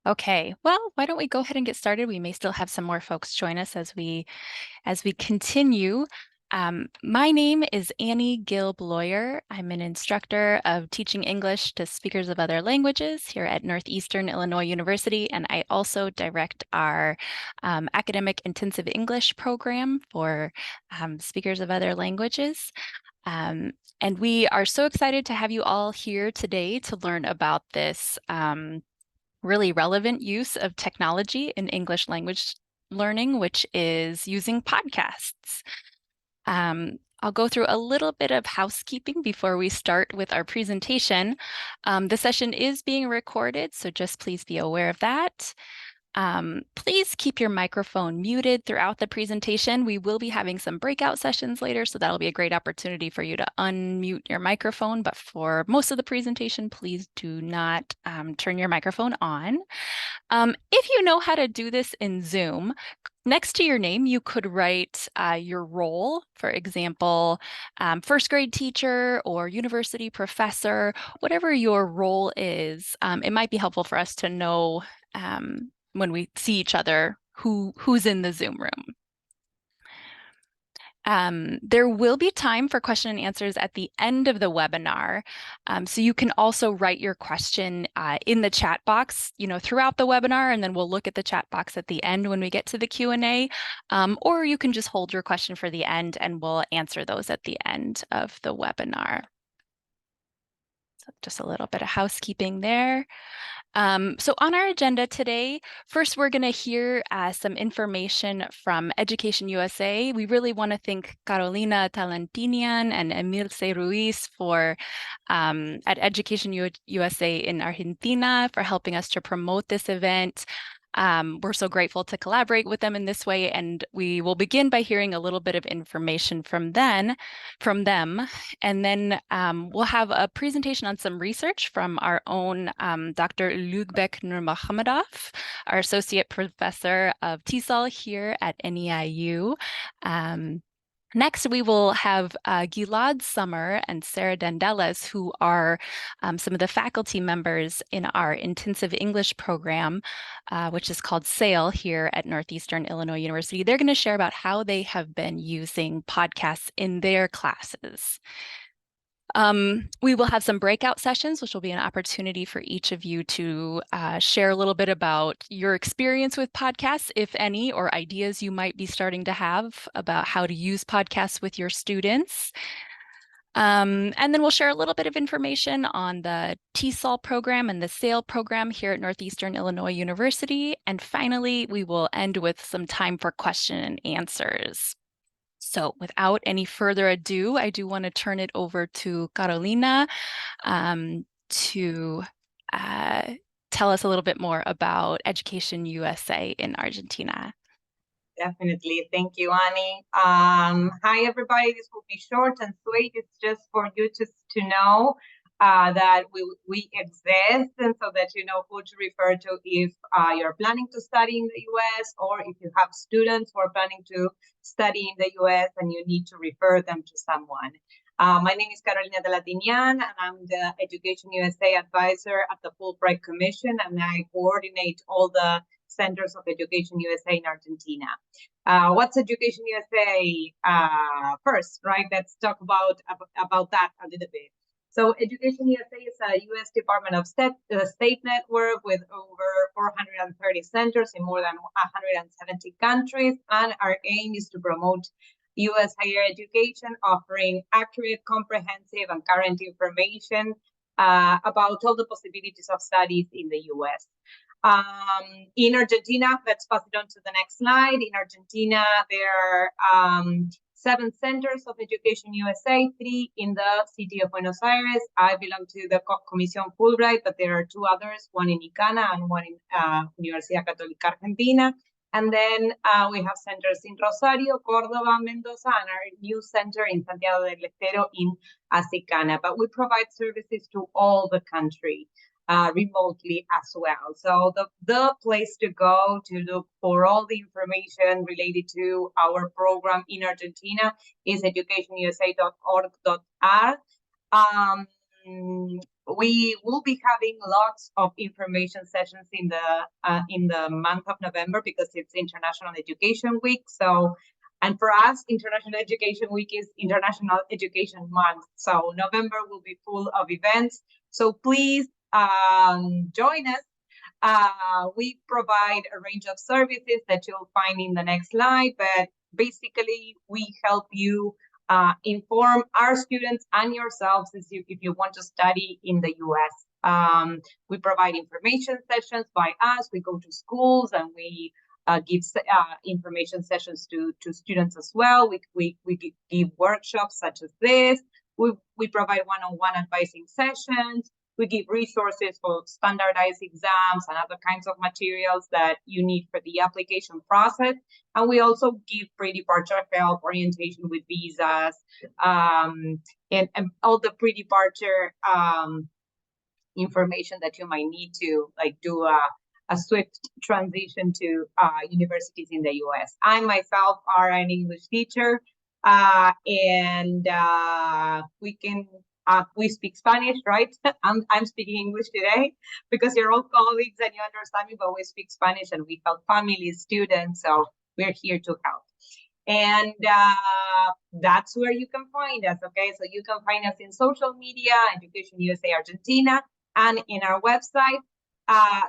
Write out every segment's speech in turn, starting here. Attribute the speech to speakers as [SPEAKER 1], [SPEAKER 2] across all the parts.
[SPEAKER 1] Okay, well, why don't we go ahead and get started? We may still have some more folks join us as we continue. My name is Annie Gill Bloyer. I'm an instructor of teaching English to speakers of other languages here at Northeastern Illinois University, and I also direct our academic intensive English program for speakers of other languages. Um, and we are so excited to have you all here today to learn about this really relevant use of technology in English language learning, which is using podcasts. I'll go through a little bit of housekeeping before we start with our presentation. The session is being recorded, so just please be aware of that. Please keep your microphone muted throughout the presentation. We will be having some breakout sessions later, so that'll be a great opportunity for you to unmute your microphone. But for most of the presentation, please do not turn your microphone on. If you know how to do this in Zoom, next to your name, you could write your role, for example, first grade teacher or university professor, whatever your role is. It might be helpful for us to know when we see each other who's in the Zoom room. There will be time for question and answers at the end of the webinar. So you can also write your question in the chat box, throughout the webinar, and then we'll look at the chat box at the end when we get to the Q&A. Or you can just hold your question for the end and we'll answer those at the end of the webinar. So just a little bit of housekeeping there. So on our agenda today, first we're going to hear some information from Education USA. We really want to thank Carolina Talantinian and Emilce Ruiz at Education USA in Argentina for helping us to promote this event. We're so grateful to collaborate with them in this way, and we will begin by hearing a little bit of information from them, and then we'll have a presentation on some research from our own Dr. Lugbek Nurmagomedov, our Associate Professor of TESOL here at NEIU. Next, we will have Gilad Summer and Sarah Dandeles, who are some of the faculty members in our intensive English program, which is called SAIL here at Northeastern Illinois University. They're going to share about how they have been using podcasts in their classes. We will have some breakout sessions, which will be an opportunity for each of you to share a little bit about your experience with podcasts, if any, or ideas you might be starting to have about how to use podcasts with your students. And then we'll share a little bit of information on the TESOL program and the SAIL program here at Northeastern Illinois University. And finally, we will end with some time for question and answers. So without any further ado, I do want to turn it over to Carolina to tell us a little bit more about Education USA in Argentina.
[SPEAKER 2] Definitely. Thank you, Annie. Hi, everybody. This will be short and sweet. It's just for you to know that we exist, and so that you know who to refer to if you're planning to study in the U.S. or if you have students who are planning to study in the U.S. and you need to refer them to someone. My name is Carolina Talatinian, and I'm the Education USA advisor at the Fulbright Commission, and I coordinate all the Centers of Education USA in Argentina. What's Education USA? First, right? Let's talk about that a little bit. So Education USA is a U.S. Department of State network with over 430 centers in more than 170 countries, and our aim is to promote U.S. higher education, offering accurate, comprehensive, and current information about all the possibilities of studies in the U.S. In Argentina, let's pass it on to the next slide. In Argentina, there are 7 centers of Education USA, 3 in the city of Buenos Aires. I belong to the Comisión Fulbright, but there are 2 others, one in Icana and one in Universidad Católica Argentina. And then we have centers in Rosario, Córdoba, Mendoza, and our new center in Santiago del Estero in Acicana. But we provide services to all the country remotely as well. So the place to go to look for all the information related to our program in Argentina is educationusa.org.ar. we will be having lots of information sessions in the month of November because it's International Education Week. So, and for us, International Education Week is International Education Month. So November will be full of events. So please join us. We provide a range of services that you'll find in the next slide, but basically we help you inform our students and yourselves if you want to study in the US. We provide information sessions by us. We go to schools and we give information sessions to students as well. We give workshops such as this. We provide one-on-one advising sessions. We give resources for standardized exams and other kinds of materials that you need for the application process. And we also give pre-departure help, orientation with visas, and all the pre-departure information that you might need to do a swift transition to universities in the US. I myself are an English teacher, and we speak Spanish, right? I'm speaking English today because you're all colleagues and you understand me, but we speak Spanish and we help families, students, so we're here to help. And that's where you can find us, okay? So you can find us in social media, Education USA Argentina, and in our website.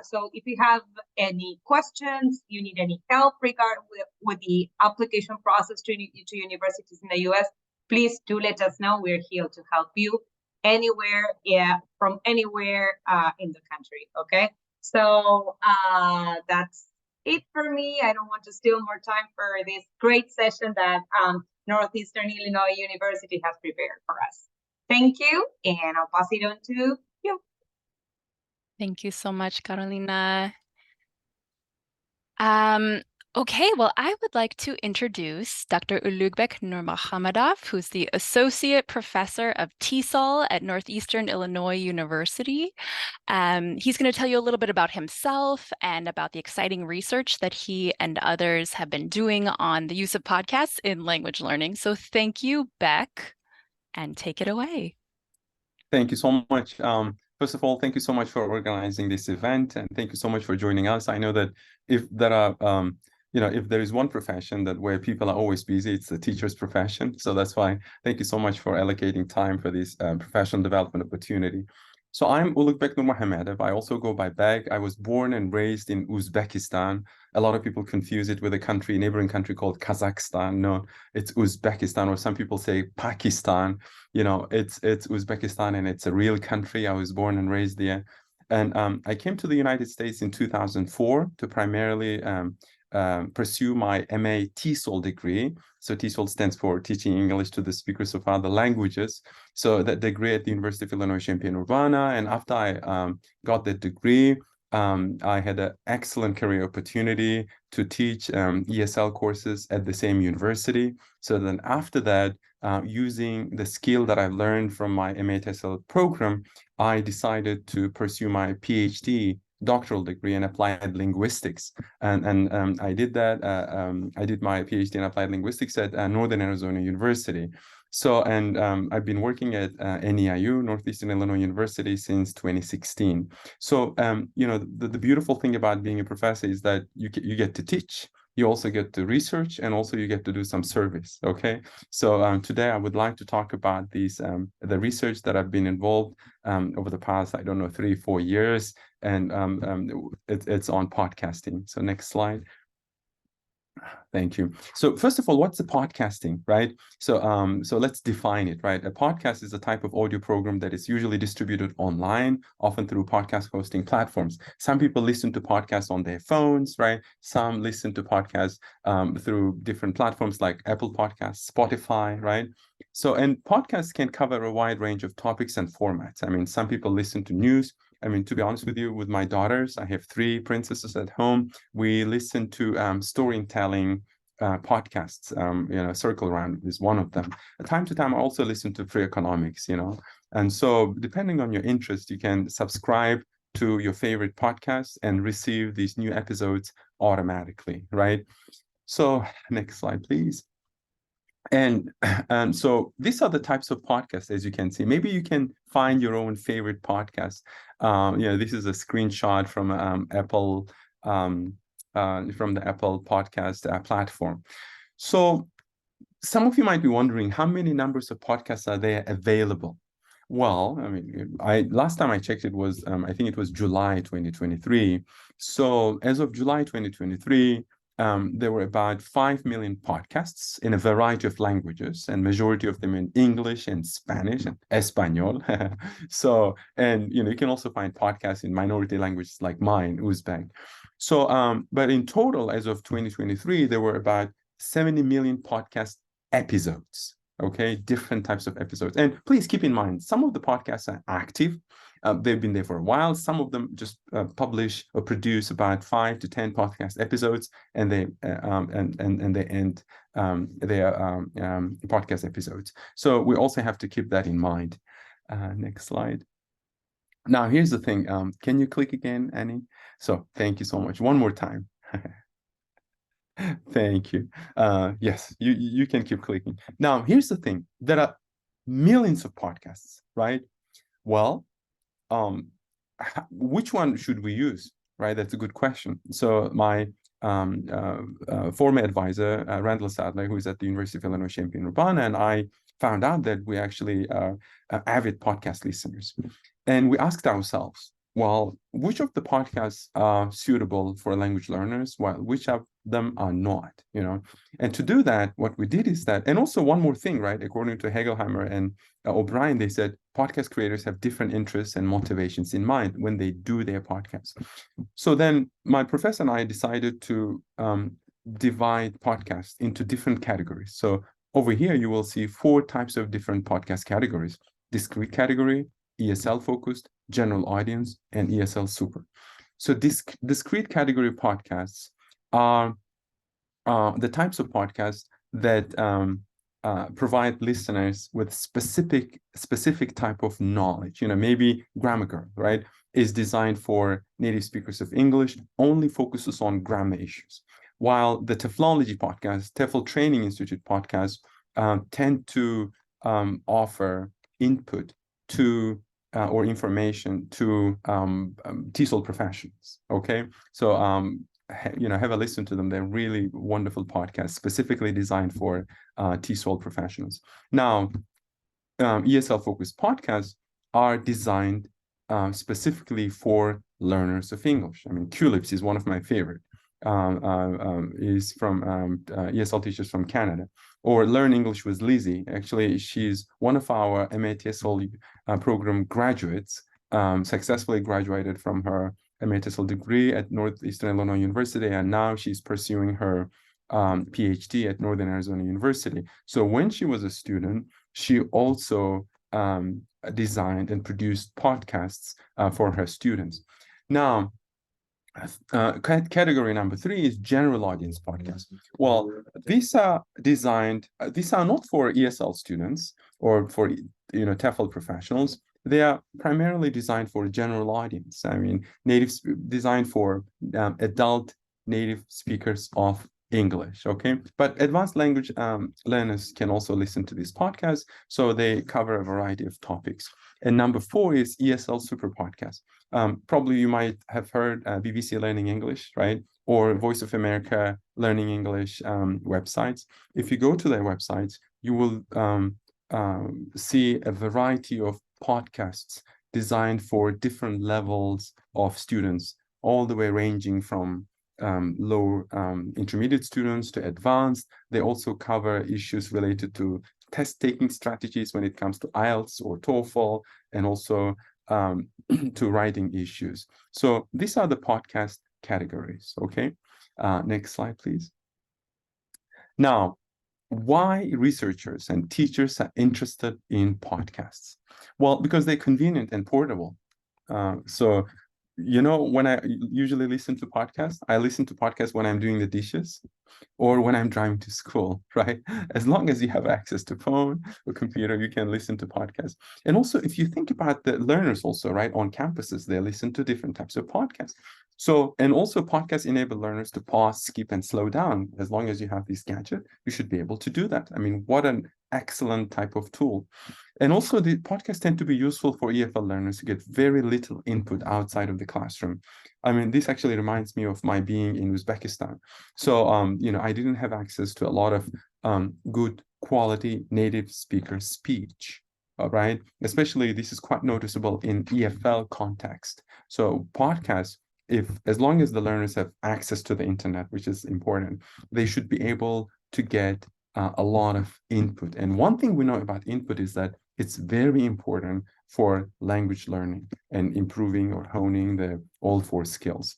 [SPEAKER 2] So if you have any questions, you need any help with the application process to universities in the US, please do let us know. We're here to help you anywhere, from anywhere in the country, okay? So that's it for me. I don't want to steal more time for this great session that Northeastern Illinois University has prepared for us. Thank you, and I'll pass it on to you.
[SPEAKER 1] Thank you so much, Carolina. Okay, well, I would like to introduce Dr. Ulugbek Nurmuhammedov, who's the Associate Professor of TESOL at Northeastern Illinois University. He's going to tell you a little bit about himself and about the exciting research that he and others have been doing on the use of podcasts in language learning. So thank you, Beck, and take it away.
[SPEAKER 3] Thank you so much. First of all, thank you so much for organizing this event, and thank you so much for joining us. I know that if there are, if there is one profession where people are always busy, it's the teacher's profession. So that's why thank you so much for allocating time for this professional development opportunity. So I'm Ulugbek Nurmuhammedov. I also go by Beg. I was born and raised in Uzbekistan. A lot of people confuse it with a neighboring country called Kazakhstan. No, it's Uzbekistan, or some people say Pakistan. It's Uzbekistan, and it's a real country. I was born and raised there. And I came to the United States in 2004 to primarily pursue my MA TESOL degree. So TESOL stands for Teaching English to the Speakers of Other Languages. So that degree at the University of Illinois Champaign-Urbana. And after I got that degree, I had an excellent career opportunity to teach ESL courses at the same university. So then after that, using the skill that I learned from my MA TESOL program, I decided to pursue my PhD doctoral degree in applied linguistics, and I did that. I did my PhD in applied linguistics at Northern Arizona University. So, and I've been working at NEIU, Northeastern Illinois University, since 2016. So, the beautiful thing about being a professor is that you get to teach. You also get to research, and also you get to do some service. Okay, so today I would like to talk about these the research that I've been involved over the past, 3-4 years, and it's on podcasting. So next slide. Thank you. So first of all, what's the podcasting, right? So let's define it, right? A podcast is a type of audio program that is usually distributed online, often through podcast hosting platforms. Some people listen to podcasts on their phones, right? Some listen to podcasts through different platforms like Apple Podcasts, Spotify, right? So, and podcasts can cover a wide range of topics and formats. I mean, some people listen to news. I mean, to be honest with you, with my daughters, I have 3 princesses at home. We listen to storytelling podcasts. Circle Around is one of them. Time to time, I also listen to Free Economics, And so depending on your interest, you can subscribe to your favorite podcast and receive these new episodes automatically, right? So next slide, please. And so these are the types of podcasts, as you can see. Maybe you can find your own favorite podcast. This is a screenshot from Apple, from the Apple podcast platform. So some of you might be wondering, how many numbers of podcasts are there available? Well, I mean, last time I checked, it was I think it was July 2023. So as of July 2023, there were about 5 million podcasts in a variety of languages, and majority of them in English and Spanish and Espanol. So, and you can also find podcasts in minority languages like mine, Uzbek. So, but in total, as of 2023, there were about 70 million podcast episodes. Okay, different types of episodes. And please keep in mind, some of the podcasts are active. They've been there for a while. Some of them just publish or produce about 5 to 10 podcast episodes, and they and they end their podcast episodes. So we also have to keep that in mind. Next slide. Now, here's the thing. Can you click again, Annie? So thank you so much. One more time. Thank you. Yes, you can keep clicking. Now, here's the thing. There are millions of podcasts, right? Well, which one should we use, right? That's a good question. So my former advisor, Randall Sadler, who is at the University of Illinois Champaign-Urbana, and I found out that we actually are avid podcast listeners. And we asked ourselves, well, which of the podcasts are suitable for language learners, while which of them are not, And to do that, what we did is that, and also one more thing, right? According to Hegelheimer and O'Brien, they said podcast creators have different interests and motivations in mind when they do their podcasts. So then my professor and I decided to divide podcasts into different categories. So over here, you will see 4 types of different podcast categories: discrete category, ESL focused, general audience, and ESL super. So discrete category podcasts are the types of podcasts that provide listeners with specific type of knowledge. Maybe Grammar Girl, right, is designed for native speakers of English, only focuses on grammar issues. While the TEFLology podcast, TEFL Training Institute podcasts tend to offer input to or information to TESOL professionals. Okay, so have a listen to them. They're really wonderful podcasts, specifically designed for TESOL professionals. Now, ESL focused podcasts are designed specifically for learners of English. I mean, Culips is one of my favorite. Is from ESL teachers from Canada. Or Learn English with Lizzie. Actually, she's one of our MA-TESOL program graduates, successfully graduated from her MA-TESOL degree at Northeastern Illinois University, and now she's pursuing her PhD at Northern Arizona University. So when she was a student, she also designed and produced podcasts for her students. Now, category number 3 is general audience podcasts. Well, these are designed, these are not for ESL students or for TEFL professionals. They are primarily designed for general audience. I mean, designed for adult native speakers of English, okay? But advanced language learners can also listen to these podcasts, so they cover a variety of topics. And number 4 is ESL Super Podcast. Probably you might have heard BBC Learning English, right? Or Voice of America Learning English websites. If you go to their websites, you will see a variety of podcasts designed for different levels of students, all the way ranging from low intermediate students to advanced. They also cover issues related to test-taking strategies when it comes to IELTS or TOEFL, and also to writing issues. So these are the podcast categories, okay? Next slide, please. Now, why researchers and teachers are interested in podcasts? Well, because they're convenient and portable. So when I usually listen to podcasts, I listen to podcasts when I'm doing the dishes or when I'm driving to school, right? As long as you have access to phone or computer, you can listen to podcasts. And also, if you think about the learners also, right, on campuses, they listen to different types of podcasts. So, and also podcasts enable learners to pause, skip, and slow down. As long as you have this gadget, you should be able to do that. I mean, what an excellent type of tool. And also the podcasts tend to be useful for EFL learners who get very little input outside of the classroom. I mean, this actually reminds me of my being in Uzbekistan. So, I didn't have access to a lot of good quality native speaker speech, right? Especially this is quite noticeable in EFL context. So podcasts, as long as the learners have access to the internet, which is important, they should be able to get a lot of input. And one thing we know about input is that it's very important for language learning and improving or honing all four skills.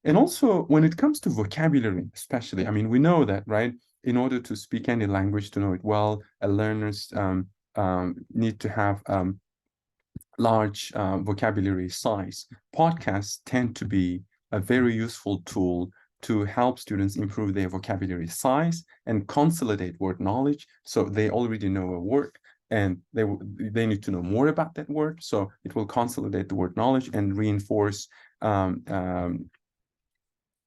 [SPEAKER 3] And also when it comes to vocabulary, especially, I mean, we know that, right? In order to speak any language, to know it well, learners need to have large vocabulary size. Podcasts tend to be a very useful tool to help students improve their vocabulary size and consolidate word knowledge. So they already know a word and they need to know more about that word. So it will consolidate the word knowledge and reinforce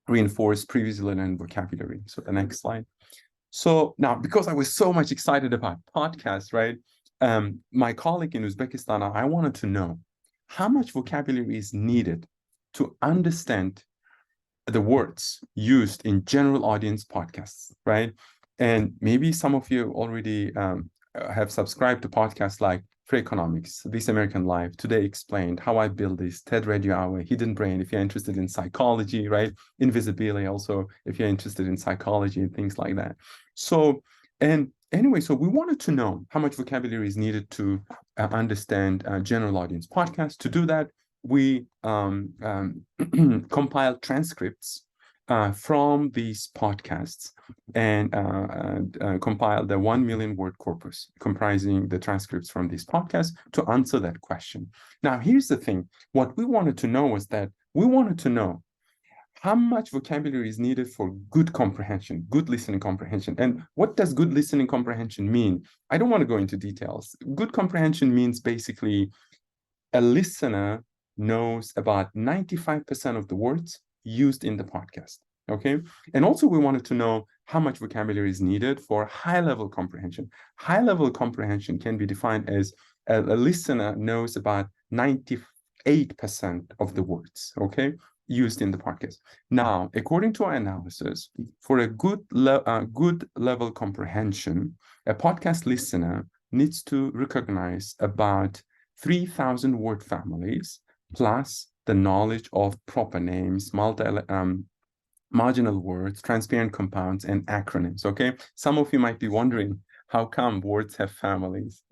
[SPEAKER 3] previously learned vocabulary. So the next slide. So now, because I was so much excited about podcasts, right? My colleague in Uzbekistan, I wanted to know how much vocabulary is needed to understand the words used in general audience podcasts, right? And maybe some of you already have subscribed to podcasts like Freakonomics, This American Life, Today Explained, How I Build This, TED Radio Hour, Hidden Brain, if you're interested in psychology, right? Invisibilia also, if you're interested in psychology and things like that. So, and anyway, so we wanted to know how much vocabulary is needed to understand general audience podcasts. To do that, we compiled transcripts from these podcasts and compiled the 1 million word corpus comprising the transcripts from these podcasts to answer that question. Now, here's the thing. What we wanted to know was that we wanted to know how much vocabulary is needed for good comprehension, good listening comprehension. And what does good listening comprehension mean? I don't want to go into details. Good comprehension means basically a listener knows about 95% of the words used in the podcast, okay? And also we wanted to know how much vocabulary is needed for high-level comprehension. High-level comprehension can be defined as a listener knows about 98% of the words, okay, used in the podcast. Now, according to our analysis, for a good level comprehension, a podcast listener needs to recognize about 3,000 word families plus the knowledge of proper names, marginal words, transparent compounds, and acronyms, okay? Some of you might be wondering, how come words have families?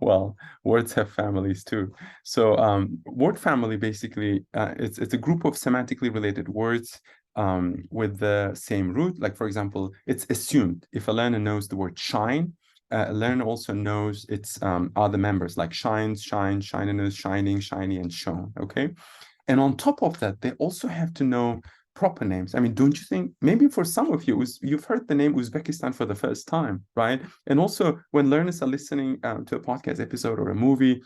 [SPEAKER 3] Well, words have families too. So word family basically, it's a group of semantically related words with the same root. Like, for example, it's assumed if a learner knows the word shine, a learner also knows its other members like shines, shine, shininess, shining, shiny, and shown, okay? And on top of that, they also have to know proper names. I mean, don't you think, maybe for some of you, you've heard the name Uzbekistan for the first time, right? And also when learners are listening to a podcast episode or a movie,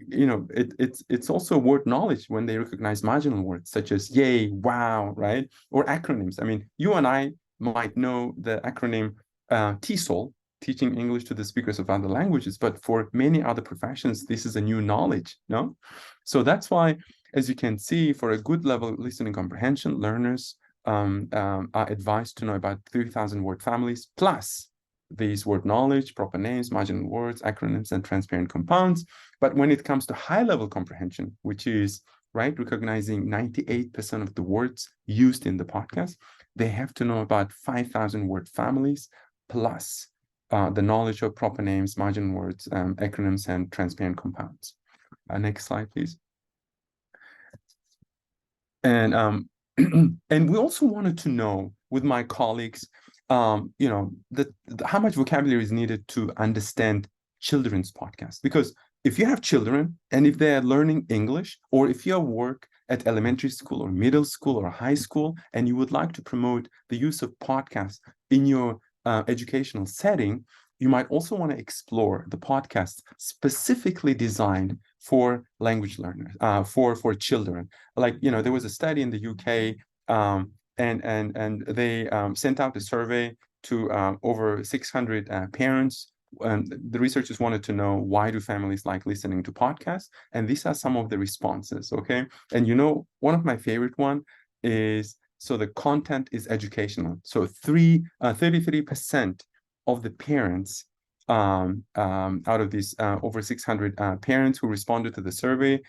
[SPEAKER 3] you know, it's also word knowledge when they recognize marginal words such as yay, wow, right? Or acronyms. I mean, you and I might know the acronym TESOL, teaching English to the speakers of other languages, but for many other professions, this is a new knowledge, no? So that's why, as you can see, for a good level listening comprehension, learners are advised to know about 3,000 word families, plus these word knowledge, proper names, marginal words, acronyms, and transparent compounds. But when it comes to high level comprehension, which is, right, recognizing 98% of the words used in the podcast, they have to know about 5,000 word families, plus the knowledge of proper names, marginal words, acronyms, and transparent compounds. Next slide, please. And and we also wanted to know with my colleagues, you know, how much vocabulary is needed to understand children's podcasts. Because if you have children and if they are learning English, or if your work at elementary school or middle school or high school, and you would like to promote the use of podcasts in your educational setting, you might also want to explore the podcasts specifically designed for language learners, for children. Like, you know, there was a study in the UK, and they sent out a survey to over 600 parents. The researchers wanted to know, why do families like listening to podcasts? And these are some of the responses, okay? And you know, one of my favorite one is, so the content is educational. So 33% of the parents out of these over 600 parents who responded to the survey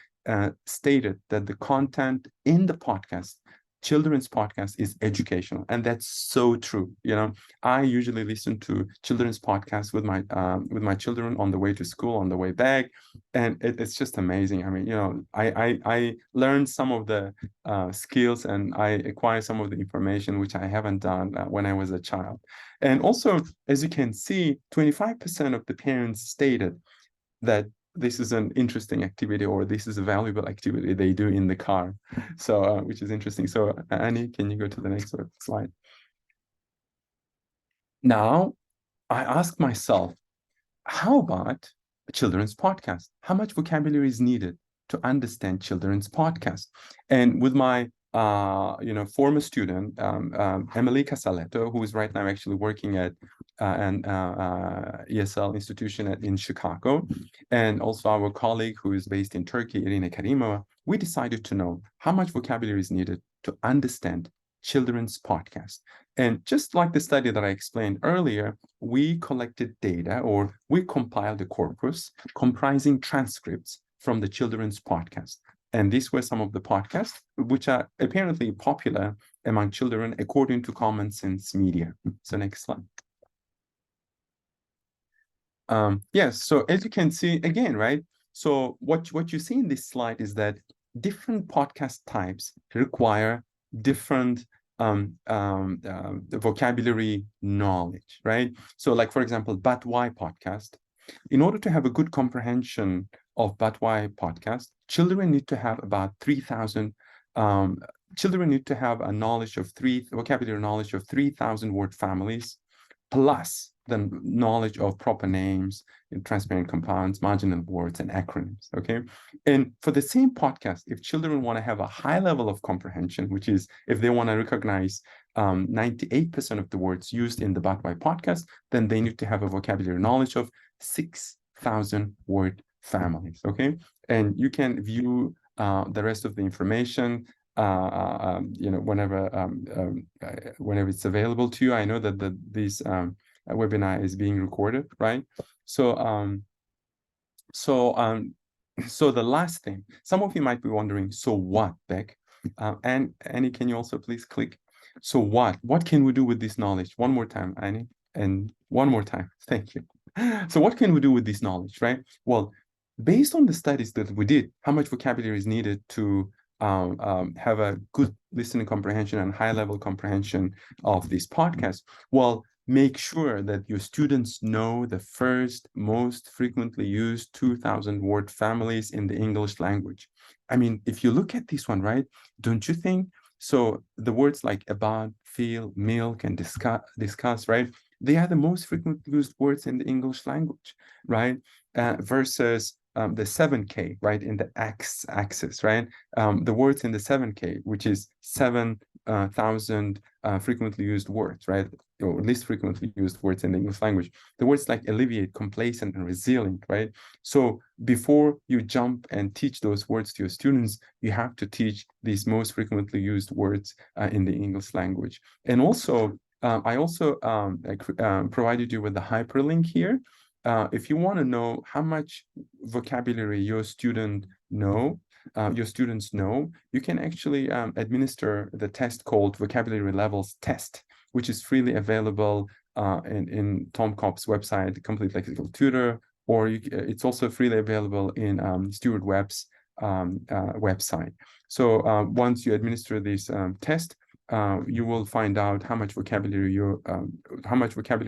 [SPEAKER 3] stated that the content in the podcast, children's podcast, is educational. And that's so true. You know, I usually listen to children's podcasts with my children on the way to school, on the way back, and it's just amazing. I mean, you know, I learned some of the skills, and I acquired some of the information which I haven't done when I was a child. And also, as you can see, 25% of the parents stated that this is an interesting activity, or this is a valuable activity they do in the car. So, which is interesting. So, Annie, can you go to the next slide? Now, I ask myself, how about a children's podcast? How much vocabulary is needed to understand children's podcast? And with my former student, Emily Casaletto, who is right now actually working at an ESL institution in Chicago, and also our colleague who is based in Turkey, Irina Karimova, we decided to know how much vocabulary is needed to understand children's podcast. And just like the study that I explained earlier, we collected data, or we compiled a corpus comprising transcripts from the children's podcast. And these were some of the podcasts which are apparently popular among children according to Common Sense Media. So next slide. Yes, so as you can see again, right? So what you see in this slide is that different podcast types require different vocabulary knowledge, right? So like, for example, But Why podcast. In order to have a good comprehension of But Why podcast, children need to have about 3,000 children need to have a vocabulary knowledge of 3,000 word families, plus the knowledge of proper names, transparent compounds, marginal words, and acronyms, okay? And for the same podcast, if children want to have a high level of comprehension, which is if they want to recognize 98% of the words used in the But Why podcast, then they need to have a vocabulary knowledge of 6,000 word families, okay? And you can view the rest of the information whenever it's available to you. I know that this webinar is being recorded, right? So the last thing, some of you might be wondering, so what, Beck? And Annie, can you also please click? So what can we do with this knowledge? One more time, Annie, and one more time. Thank you. So what can we do with this knowledge, right? Well, based on the studies that we did, how much vocabulary is needed to have a good listening comprehension and high-level comprehension of this podcast? Well, make sure that your students know the first most frequently used 2,000 word families in the English language. I mean, if you look at this one, right, don't you think? So the words like about, feel, milk, and discuss, right? They are the most frequently used words in the English language, right? Versus the 7K, right, in the x-axis, right? The words in the 7K, which is 7,000 frequently used words, right? Or least frequently used words in the English language. The words like alleviate, complacent, and resilient, right? So before you jump and teach those words to your students, you have to teach these most frequently used words in the English language. And also, I also provided you with the hyperlink here. If you want to know how much vocabulary your students know, you can actually administer the test called Vocabulary Levels Test, which is freely available in Tom Kopp's website, Complete Lexical Tutor, or it's also freely available in Stuart Webb's website. So once you administer this test, you will find out how much vocabulary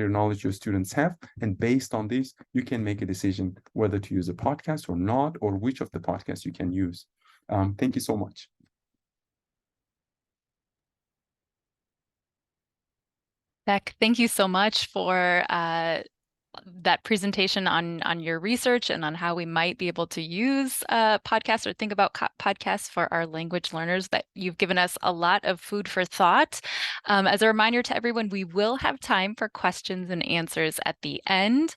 [SPEAKER 3] knowledge your students have, and based on this, you can make a decision whether to use a podcast or not, or which of the podcasts you can use. Thank you so much.
[SPEAKER 1] Beck, thank you so much for that presentation on your research and on how we might be able to use podcasts or think about podcasts for our language learners. That you've given us a lot of food for thought. As a reminder to everyone, we will have time for questions and answers at the end.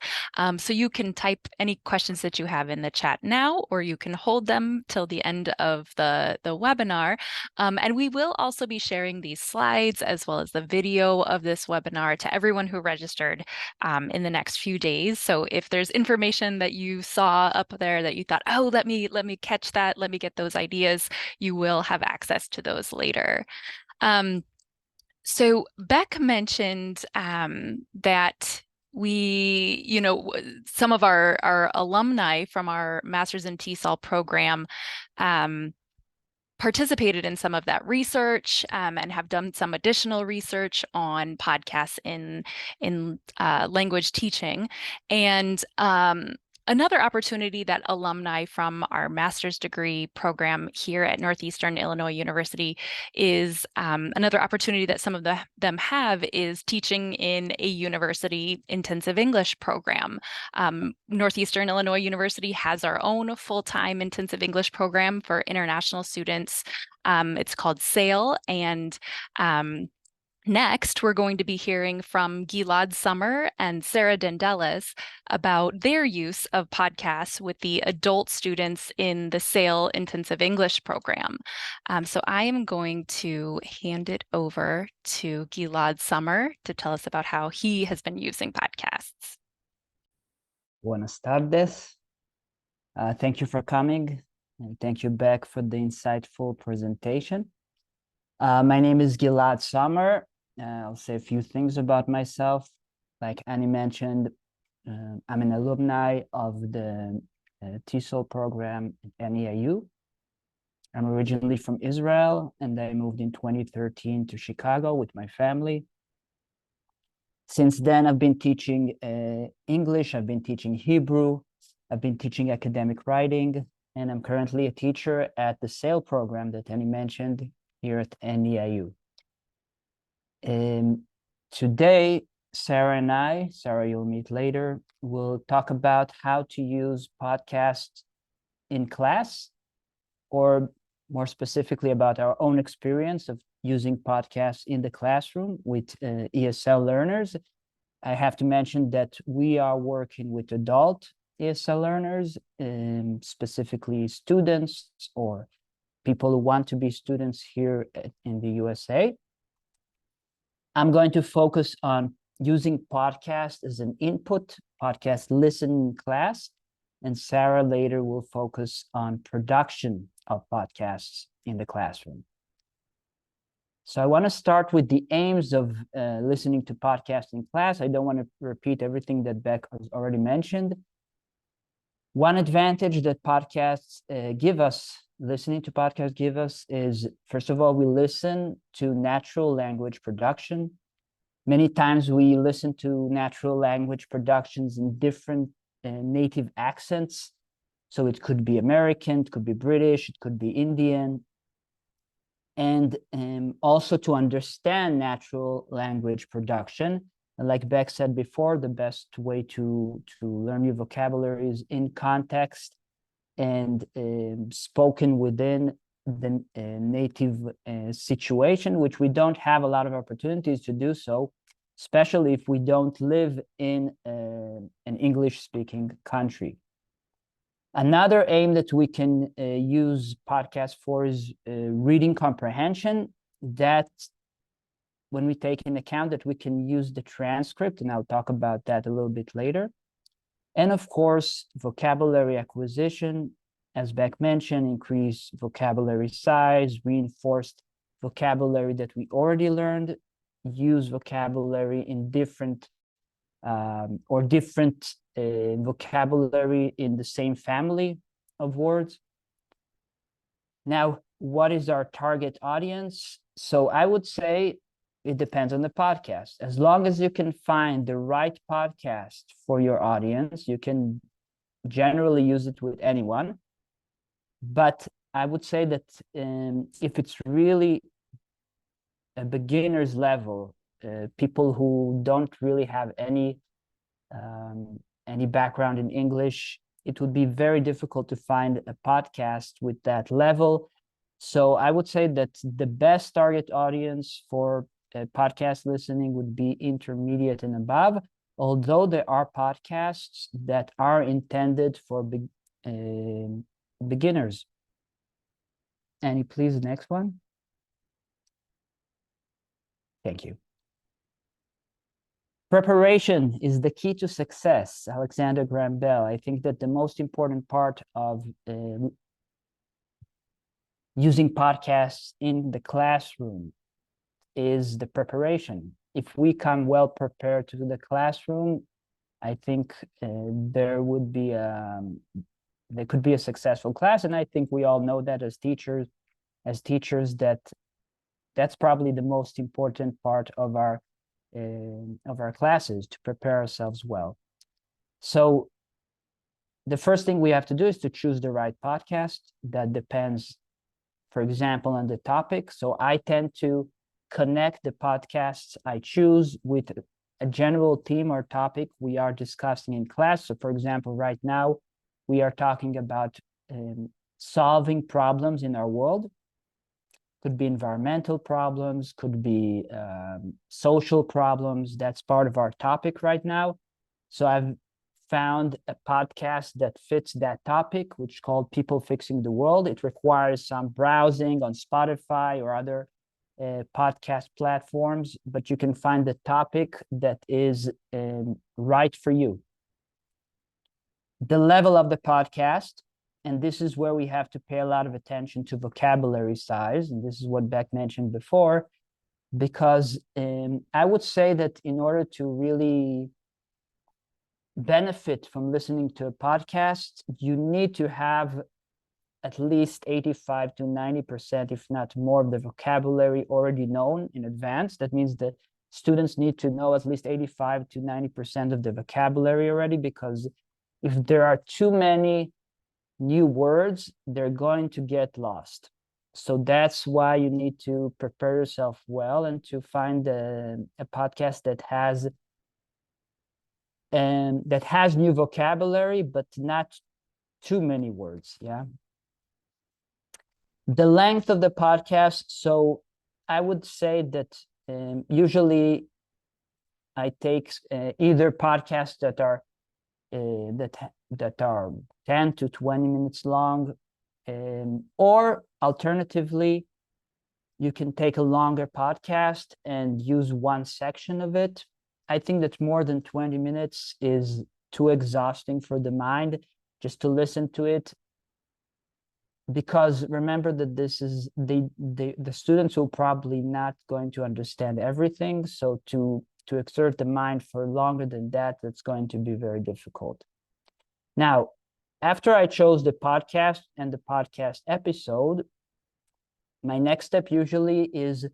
[SPEAKER 1] So you can type any questions that you have in the chat now, or you can hold them till the end of the webinar. And we will also be sharing these slides as well as the video of this webinar to everyone who registered in the next few days. So if there's information that you saw up there that you thought, oh, let me catch that, let me get those ideas, you will have access to those later. So Beck mentioned that we, some of our alumni from our Masters in TESOL program participated in some of that research and have done some additional research on podcasts in language teaching. And another opportunity that alumni from our master's degree program here at Northeastern Illinois University is another opportunity that some of them have is teaching in a university intensive English program. Northeastern Illinois University has our own full-time intensive English program for international students. It's called SAIL, and next, we're going to be hearing from Gilad Summer and Sarah Dendelis about their use of podcasts with the adult students in the SAIL Intensive English program. So I am going to hand it over to Gilad Summer to tell us about how he has been using podcasts.
[SPEAKER 4] Buenas tardes. Thank you for coming, and thank you, Beck, for the insightful presentation. My name is Gilad Summer. I'll say a few things about myself. Like Annie mentioned, I'm an alumni of the TESOL program at NEIU. I'm originally from Israel, and I moved in 2013 to Chicago with my family. Since then, I've been teaching English, I've been teaching Hebrew, I've been teaching academic writing, and I'm currently a teacher at the SAIL program that Annie mentioned here at NEIU. Today, Sarah and I, Sarah you'll meet later, will talk about how to use podcasts in class, or more specifically about our own experience of using podcasts in the classroom with ESL learners. I have to mention that we are working with adult ESL learners, specifically students or people who want to be students here in the USA. I'm going to focus on using podcast as an input, podcast listening class, and Sarah later will focus on production of podcasts in the classroom. So I want to start with the aims of listening to podcasts in class. I don't want to repeat everything that Beck has already mentioned. One advantage that podcasts give us, listening to podcasts give us, is, first of all, we listen to natural language production. Many times we listen to natural language productions in different native accents. So it could be American, it could be British, it could be Indian. And also to understand natural language production. And like Beck said before, the best way to learn new vocabulary is in context and spoken within the native situation, which we don't have a lot of opportunities to do so, especially if we don't live in an English-speaking country. Another aim that we can use podcasts for is reading comprehension. That, when we take into account that we can use the transcript, and I'll talk about that a little bit later. And of course, vocabulary acquisition, as Beck mentioned, increase vocabulary size, reinforced vocabulary that we already learned, use vocabulary in different vocabulary in the same family of words. Now, what is our target audience? So I would say it depends on the podcast. As long as you can find the right podcast for your audience, you can generally use it with anyone. But I would say that if it's really a beginner's level, people who don't really have any background in English, it would be very difficult to find a podcast with that level. So I would say that the best target audience for podcast listening would be intermediate and above, although there are podcasts that are intended for beginners. Annie, please, next one. Thank you. Preparation is the key to success, Alexander Graham Bell. I think that the most important part of using podcasts in the classroom is the preparation. If we come well prepared to the classroom, I think there could be a successful class. And I think we all know that as teachers, that's probably the most important part of our classes, to prepare ourselves well. So the first thing we have to do is to choose the right podcast. That depends, for example, on the topic. So I tend to connect the podcasts I choose with a general theme or topic we are discussing in class. So for example, right now we are talking about solving problems in our world. Could be environmental problems, could be social problems. That's part of our topic right now. So I've found a podcast that fits that topic, which is called People Fixing the World. It requires some browsing on Spotify or other podcast platforms, but you can find the topic that is right for you. The level of the podcast, and this is where we have to pay a lot of attention to vocabulary size, and this is what Beck mentioned before, because I would say that in order to really benefit from listening to a podcast, you need to have at least 85 to 90%, if not more, of the vocabulary already known in advance. That means that students need to know at least 85 to 90% of the vocabulary already, because if there are too many new words, they're going to get lost. So that's why you need to prepare yourself well and to find a podcast that has new vocabulary, but not too many words. Yeah. The length of the podcast. So I would say that usually I take either podcasts that are 10 to 20 minutes long, or alternatively, you can take a longer podcast and use one section of it. I think that more than 20 minutes is too exhausting for the mind just to listen to it, because remember that this is the students will probably not going to understand everything. So to exert the mind for longer than that, that's going to be very difficult. Now, after I chose the podcast and the podcast episode, my next step usually is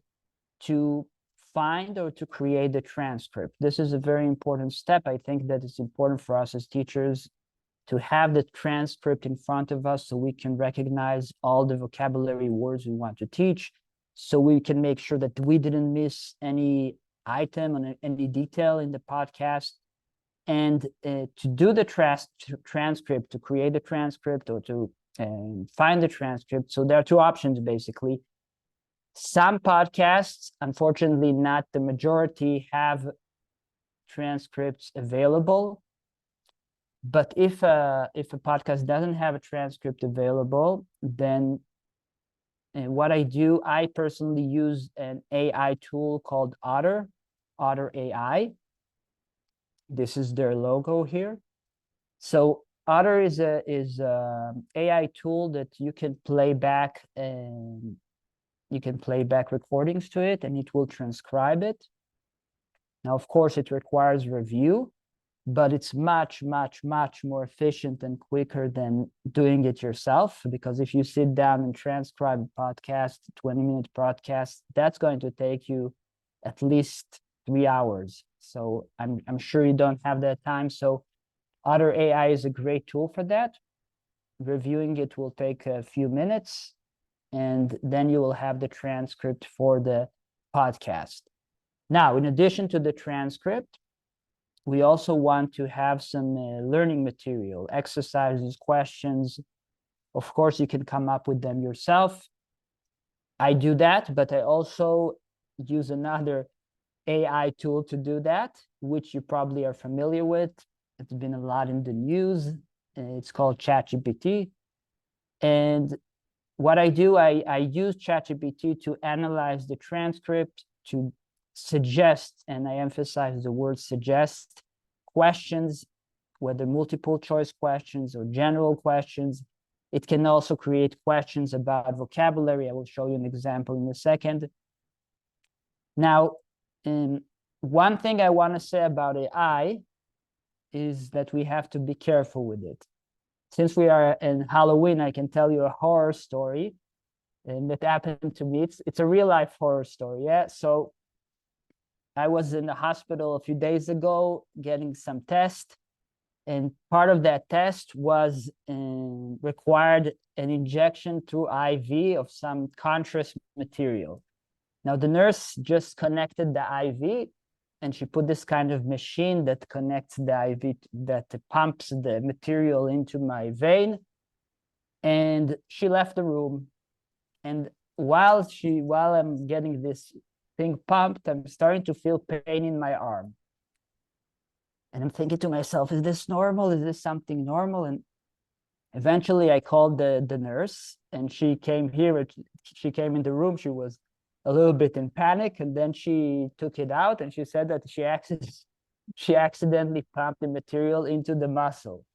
[SPEAKER 4] to find or to create the transcript. This is a very important step. I think that it's important for us as teachers to have the transcript in front of us so we can recognize all the vocabulary words we want to teach, so we can make sure that we didn't miss any item or any detail in the podcast. And to do the transcript, to create the transcript or to find the transcript. So there are two options, basically. Some podcasts, unfortunately not the majority, have transcripts available. But if a podcast doesn't have a transcript available, then what I do, I personally use an AI tool called Otter AI. This is their logo here. So Otter is a AI tool that you can play back recordings to it, and it will transcribe it. Now, of course, it requires review, but it's much, much, much more efficient and quicker than doing it yourself. Because if you sit down and transcribe a podcast, 20-minute podcast, that's going to take you at least 3 hours. So I'm sure you don't have that time. So Otter AI is a great tool for that. Reviewing it will take a few minutes, and then you will have the transcript for the podcast. Now, in addition to the transcript, we also want to have some learning material, exercises, questions. Of course, you can come up with them yourself. I do that, but I also use another AI tool to do that, which you probably are familiar with. It's been a lot in the news. It's called ChatGPT. And what I do, I use ChatGPT to analyze the transcript, to suggest, and I emphasize the word suggest, questions, whether multiple choice questions or general questions. It can also create questions about vocabulary. I will show you an example in a second. Now, one thing I want to say about AI is that we have to be careful with it. Since we are in Halloween, I can tell you a horror story, and that happened to me. It's a real life horror story, yeah? So I was in the hospital a few days ago getting some test, and part of that test was required an injection through IV of some contrast material. Now, the nurse just connected the IV, and she put this kind of machine that connects the IV, that pumps the material into my vein, and she left the room. And while I'm getting this thing pumped, I'm starting to feel pain in my arm. And I'm thinking to myself, is this normal? Is this something normal? And eventually I called the nurse, and she came here. She came in the room. She was a little bit in panic, and then she took it out, and she said that she accidentally pumped the material into the muscle.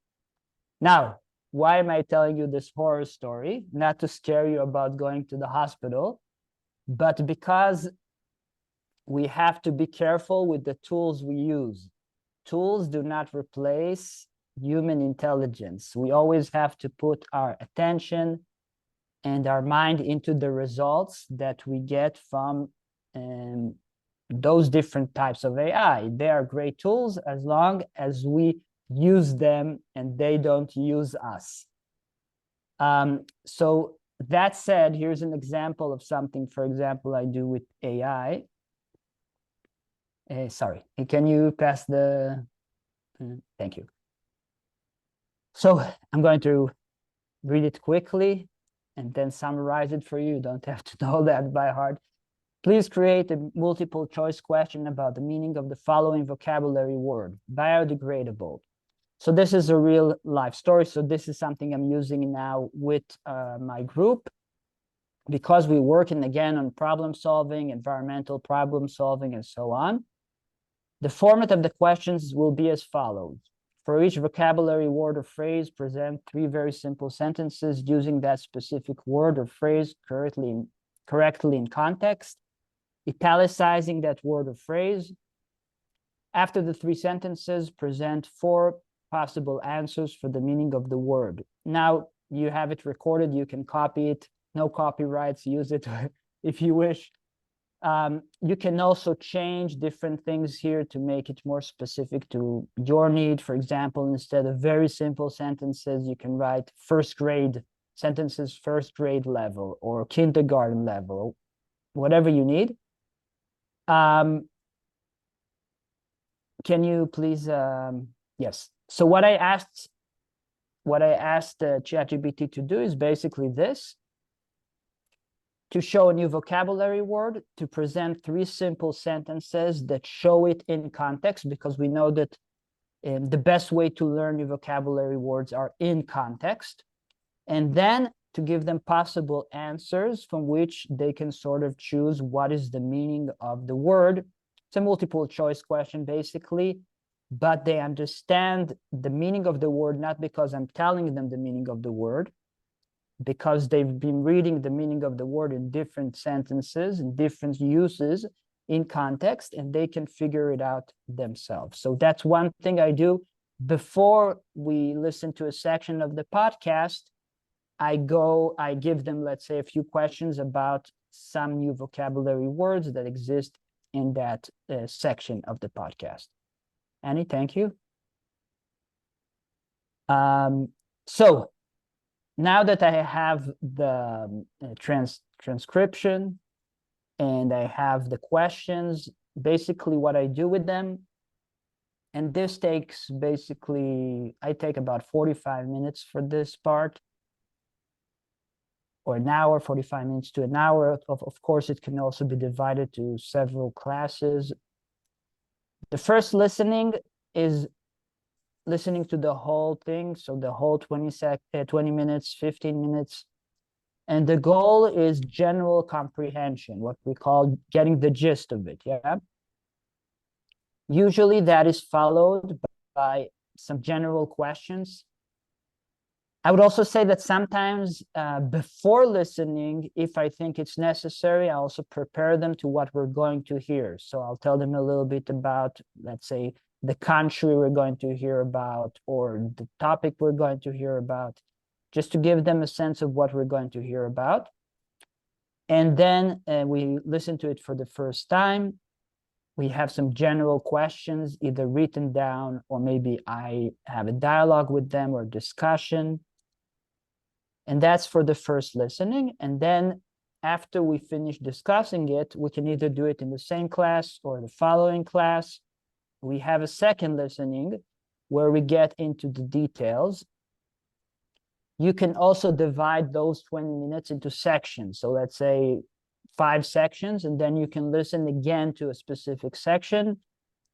[SPEAKER 4] Now, why am I telling you this horror story? Not to scare you about going to the hospital, but because we have to be careful with the tools we use. Tools do not replace human intelligence. We always have to put our attention and our mind into the results that we get from those different types of AI. They are great tools as long as we use them and they don't use us. So that said, here's an example of something, for example, I do with AI. Sorry, can you pass the, thank you. So I'm going to read it quickly and then summarize it for you. You don't have to know that by heart. Please create a multiple choice question about the meaning of the following vocabulary word: biodegradable. So this is a real life story. So this is something I'm using now with my group, because we're working again on problem solving, environmental problem solving, and so on. The format of the questions will be as follows. For each vocabulary word or phrase, present 3 very simple sentences using that specific word or phrase correctly in context, italicizing that word or phrase. After the 3 sentences, present 4 possible answers for the meaning of the word. Now, you have it recorded. You can copy it. No copyrights. Use it if you wish. You can also change different things here to make it more specific to your need. For example, instead of very simple sentences, you can write first grade sentences, first grade level or kindergarten level, whatever you need. Can you please, yes. So what I asked ChatGPT to do is basically this: to show a new vocabulary word, to present 3 simple sentences that show it in context, because we know that the best way to learn new vocabulary words are in context, and then to give them possible answers from which they can sort of choose what is the meaning of the word. It's a multiple choice question, basically, but they understand the meaning of the word, not because I'm telling them the meaning of the word, because they've been reading the meaning of the word in different sentences and different uses in context, and they can figure it out themselves. So that's one thing I do. Before we listen to a section of the podcast, I give them, let's say, a few questions about some new vocabulary words that exist in that section of the podcast. Annie, thank you. So now that I have the transcription and I have the questions, basically what I do with them. And this takes basically, I take about 45 minutes for this part, or an hour, 45 minutes to an hour. Of course, it can also be divided to several classes. The first listening is listening to the whole thing, so the whole 20 minutes, 15 minutes. And the goal is general comprehension, what we call getting the gist of it, yeah? Usually that is followed by some general questions. I would also say that sometimes before listening, if I think it's necessary, I also prepare them to what we're going to hear. So I'll tell them a little bit about, let's say, the country we're going to hear about, or the topic we're going to hear about, just to give them a sense of what we're going to hear about. And then we listen to it for the first time. We have some general questions, either written down, or maybe I have a dialogue with them or discussion. And that's for the first listening. And then after we finish discussing it, we can either do it in the same class or the following class. We have a second listening where we get into the details. You can also divide those 20 minutes into sections. So let's say 5 sections, and then you can listen again to a specific section.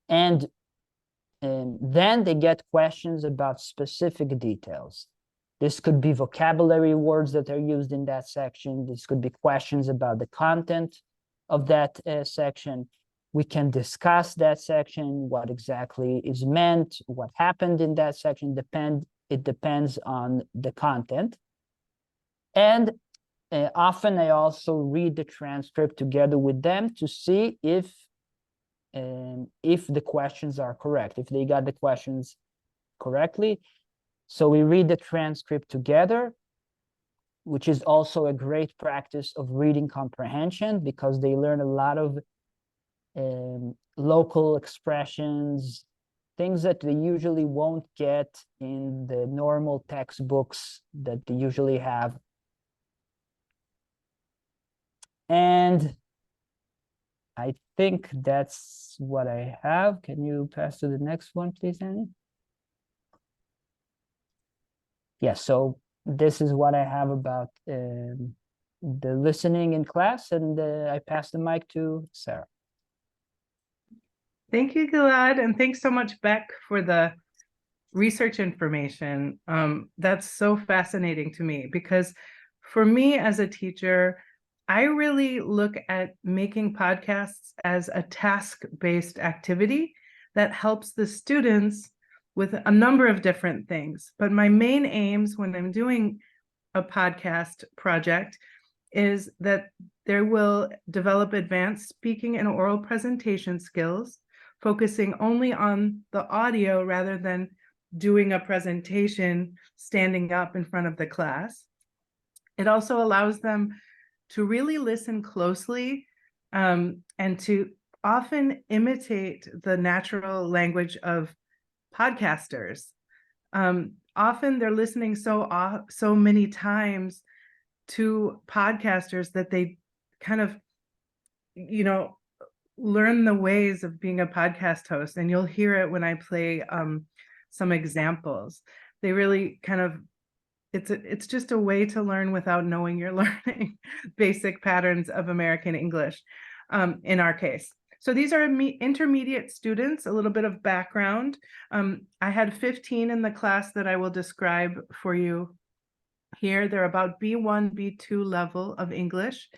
[SPEAKER 4] And then they get questions about specific details. This could be vocabulary words that are used in that section. This could be questions about the content of that section. We can discuss that section, what exactly is meant, what happened in that section. It depends on the content. And often I also read the transcript together with them to see if the questions are correct, if they got the questions correctly. So we read the transcript together, which is also a great practice of reading comprehension, because they learn a lot of local expressions, things that they usually won't get in the normal textbooks that they usually have. And I think that's what I have. Can you pass to the next one, please, Annie? Yeah, so this is what I have about the listening in class, and I pass the mic to Sarah.
[SPEAKER 5] Thank you, Gilad, and thanks so much, Beck, for the research information. That's so fascinating to me, because for me as a teacher, I really look at making podcasts as a task-based activity that helps the students with a number of different things. But my main aims when I'm doing a podcast project is that they will develop advanced speaking and oral presentation skills, focusing only on the audio rather than doing a presentation standing up in front of the class. It also allows them to really listen closely and to often imitate the natural language of podcasters. Often they're listening so many times to podcasters that they kind of, learn the ways of being a podcast host. And you'll hear it when I play some examples. They really kind of, it's just a way to learn without knowing you're learning basic patterns of American English in our case. So these are intermediate students, a little bit of background. I had 15 in the class that I will describe for you here. They're about B1, B2 level of English.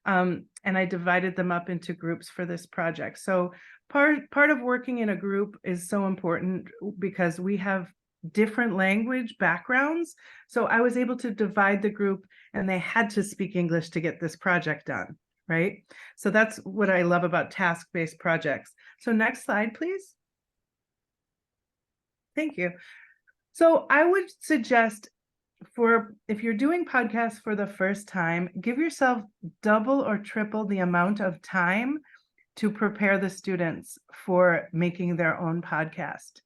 [SPEAKER 5] And I divided them up into groups for this project. So part of working in a group is so important because we have different language backgrounds. So I was able to divide the group, and they had to speak English to get this project done. Right? So that's what I love about task-based projects. So next slide, please. Thank you. So I would suggest if you're doing podcasts for the first time, give yourself double or triple the amount of time to prepare the students for making their own podcast.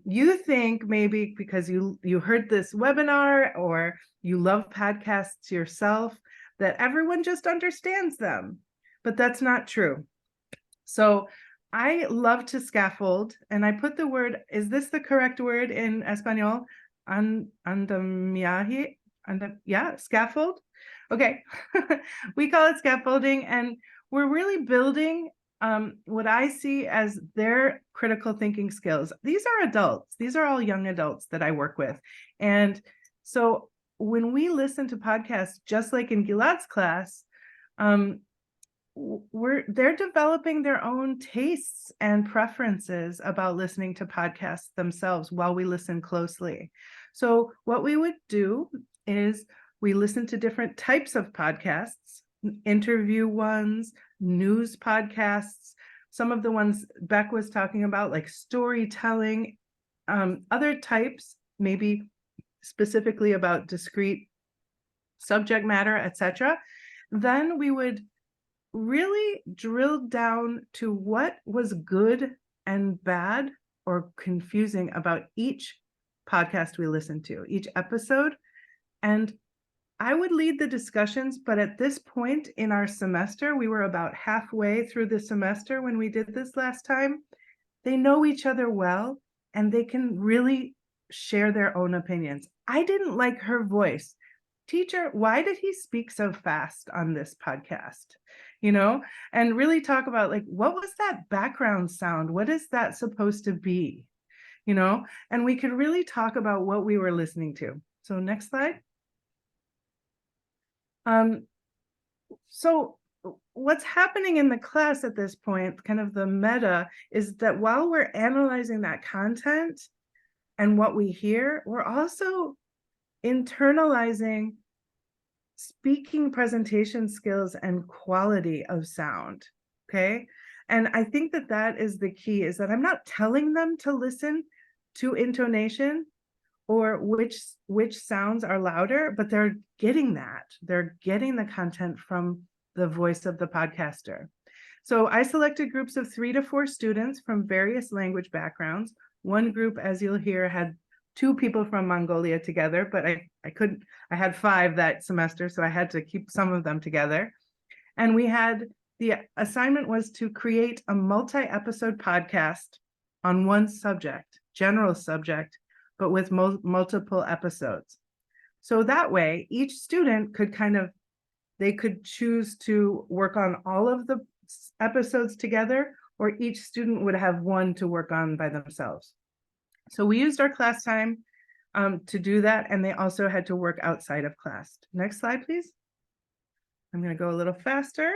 [SPEAKER 5] You think maybe because you heard this webinar or you love podcasts yourself, that everyone just understands them, but that's not true. So I love to scaffold, and I put the word, is this the correct word in Espanol? Andamiaje? Yeah, scaffold. Okay. We call it scaffolding, and we're really building what I see as their critical thinking skills. These are adults. These are all young adults that I work with. And so when we listen to podcasts, just like in Gilad's class, they're developing their own tastes and preferences about listening to podcasts themselves while we listen closely. So what we would do is we listen to different types of podcasts, interview ones, news podcasts, some of the ones Beck was talking about, like storytelling, other types, maybe specifically about discrete subject matter, etc. Then we would really drill down to what was good and bad or confusing about each podcast we listened to, each episode. And I would lead the discussions, but at this point in our semester, we were about halfway through the semester when we did this last time. They know each other well, and they can really share their own opinions. I didn't like her voice. Teacher, why did he speak so fast on this podcast? You know, and really talk about, like, what was that background sound? What is that supposed to be? You know, and we could really talk about what we were listening to. So next slide. So what's happening in the class at this point, kind of the meta, is that while we're analyzing that content and what we hear, we're also internalizing speaking presentation skills and quality of sound. Okay. And I think that that is the key, is that I'm not telling them to listen to intonation or which sounds are louder, but they're getting that. They're getting the content from the voice of the podcaster. So I selected groups of 3 to 4 students from various language backgrounds. One group, as you'll hear, had 2 people from Mongolia together, but I had 5 that semester, so I had to keep some of them together. And the assignment was to create a multi-episode podcast on one subject, general subject, but with multiple episodes. So that way, each student could they could choose to work on all of the episodes together, or each student would have one to work on by themselves. So we used our class time to do that, and they also had to work outside of class. Next slide, please. I'm going to go a little faster.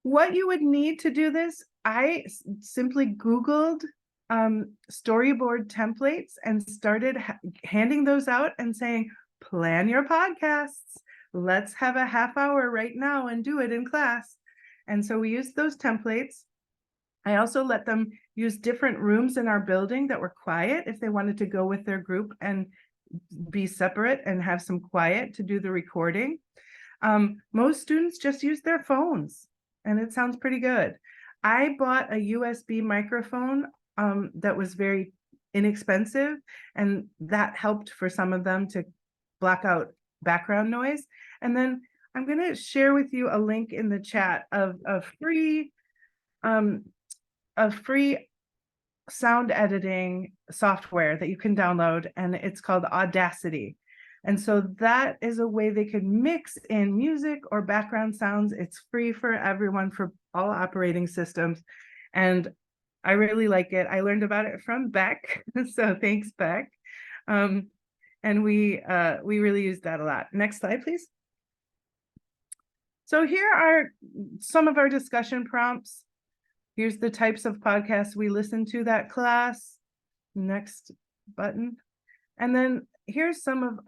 [SPEAKER 5] What you would need to do this, I simply Googled storyboard templates and started handing those out and saying, plan your podcasts. Let's have a half hour right now and do it in class. And so we used those templates. I also let them use different rooms in our building that were quiet if they wanted to go with their group and be separate and have some quiet to do the recording. Most students just use their phones, and it sounds pretty good. I bought a USB microphone that was very inexpensive, and that helped for some of them to block out background noise. And then I'm going to share with you a link in the chat of a free sound editing software that you can download, and it's called Audacity. And so that is a way they can mix in music or background sounds. It's free for everyone, for all operating systems. And I really like it. I learned about it from Beck. So thanks, Beck. And we really use that a lot. Next slide, please. So here are some of our discussion prompts. Here's the types of podcasts we listen to that class. Next button. And then here's some of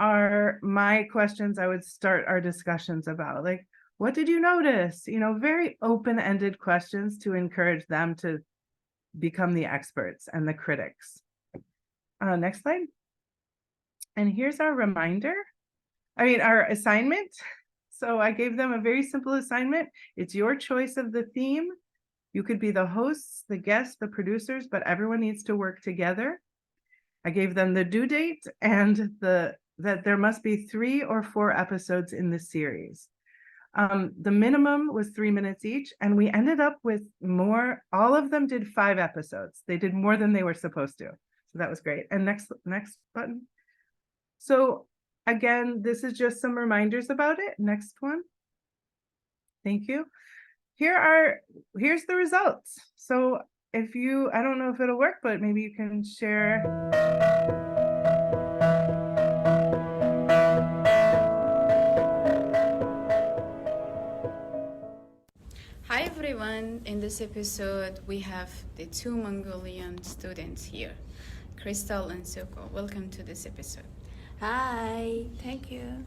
[SPEAKER 5] my questions I would start our discussions about. Like, what did you notice? You know, very open-ended questions to encourage them to become the experts and the critics. Next slide. And here's our our assignment. So I gave them a very simple assignment. It's your choice of the theme. You could be the hosts, the guests, the producers, but everyone needs to work together. I gave them the due date and that there must be 3 or 4 episodes in the series. The minimum was 3 minutes each, and we ended up with more. All of them did 5 episodes. They did more than they were supposed to. So that was great. And next button. So again, this is just some reminders about it. Next one. Thank you. Here's the results. So if you, I don't know if it'll work, but maybe you can share.
[SPEAKER 6] Hi everyone, in this episode we have the 2 Mongolian students here, Crystal and Suko. Welcome to this episode.
[SPEAKER 7] Hi, thank you.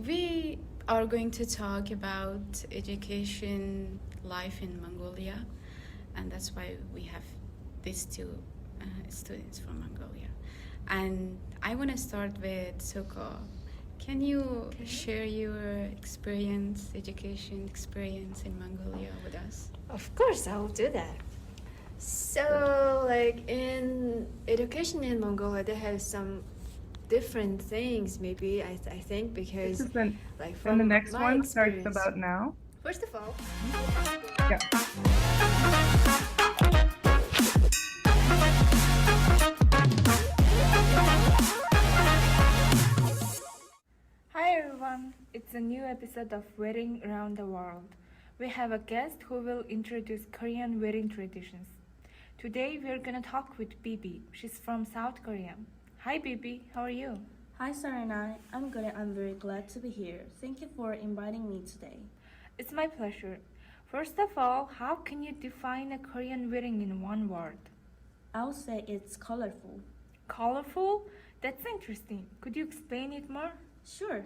[SPEAKER 6] We are going to talk about education life in Mongolia, and that's why we have these 2 students from Mongolia. And I want to start with Suko. Can you share your education experience in Mongolia with us?
[SPEAKER 7] Of course, I will do that. So, like in education in Mongolia, they have some different things. Maybe I think because
[SPEAKER 5] This is the,
[SPEAKER 7] like
[SPEAKER 5] and the
[SPEAKER 7] from
[SPEAKER 5] next
[SPEAKER 7] my
[SPEAKER 5] one starts
[SPEAKER 7] experience-
[SPEAKER 5] about now.
[SPEAKER 7] First of all,
[SPEAKER 5] Yeah.
[SPEAKER 8] Hi everyone, it's a new episode of Wedding Around the World. We have a guest who will introduce Korean wedding traditions. Today we're gonna talk with Bibi. She's from South Korea. Hi Bibi, how are you?
[SPEAKER 9] Hi Saranai, I'm good and I'm very glad to be here. Thank you for inviting me today.
[SPEAKER 8] It's my pleasure. First of all, how can you define a Korean wedding in one word?
[SPEAKER 9] I'll say it's colorful.
[SPEAKER 8] Colorful? That's interesting. Could you explain it more?
[SPEAKER 9] Sure.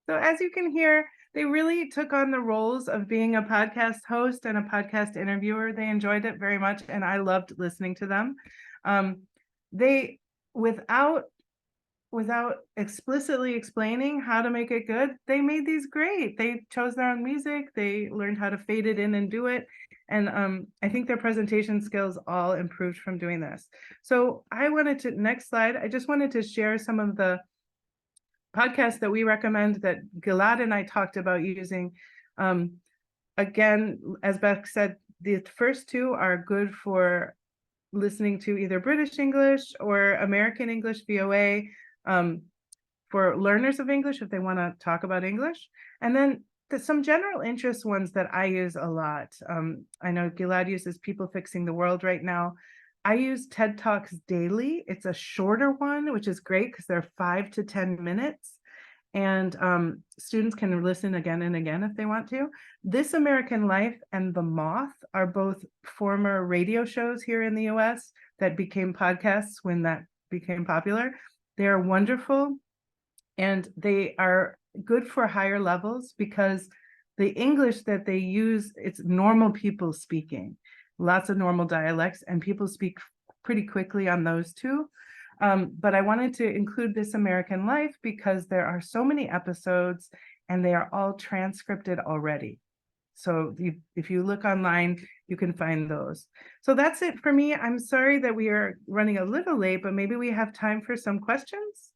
[SPEAKER 5] So as you can hear, they really took on the roles of being a podcast host and a podcast interviewer. They enjoyed it very much, and I loved listening to them. They, without explicitly explaining how to make it good, they made these great. They chose their own music. They learned how to fade it in and do it. And I think their presentation skills all improved from doing this. So next slide, I just wanted to share some of the podcasts that we recommend that Gilad and I talked about using. Again, as Beck said, the first 2 are good for listening to either British English or American English, VOA, for learners of English if they want to talk about English. And then there's some general interest ones that I use a lot. I know Gilad uses People Fixing the World right now. I use TED Talks daily. It's a shorter one, which is great because they're 5 to 10 minutes. And students can listen again and again if they want to. This American Life and The Moth are both former radio shows here in the US that became podcasts when that became popular. They are wonderful, and they are good for higher levels because the English that they use, it's normal people speaking, lots of normal dialects, and people speak pretty quickly on those 2. But I wanted to include This American Life because there are so many episodes and they are all transcripted already. So if you look online, you can find those. So that's it for me. I'm sorry that we are running a little late, but maybe we have time for some questions.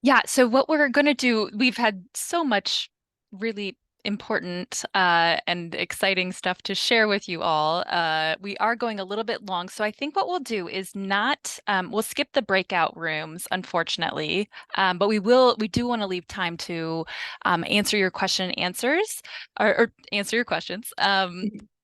[SPEAKER 1] Yeah, so what we're going to do, we've had so much really important and exciting stuff to share with you all. We are going a little bit long, so I think what we'll do is we'll skip the breakout rooms, unfortunately, but we do want to leave time to answer your question and answers, or answer your questions.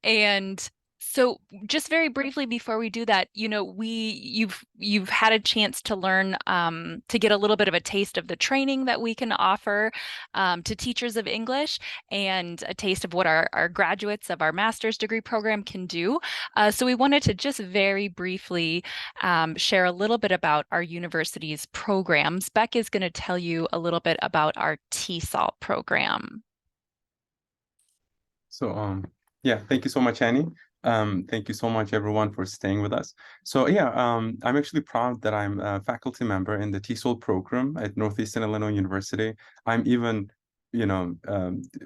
[SPEAKER 1] And so just very briefly before we do that, you've had a chance to learn, to get a little bit of a taste of the training that we can offer to teachers of English, and a taste of what our graduates of our master's degree program can do. So we wanted to just very briefly share a little bit about our university's programs. Beck is going to tell you a little bit about our TESOL program.
[SPEAKER 3] So yeah, thank you so much, Annie. Thank you so much, everyone, for staying with us. So yeah, I'm actually proud that I'm a faculty member in the TESOL program at Northeastern Illinois University. I'm even,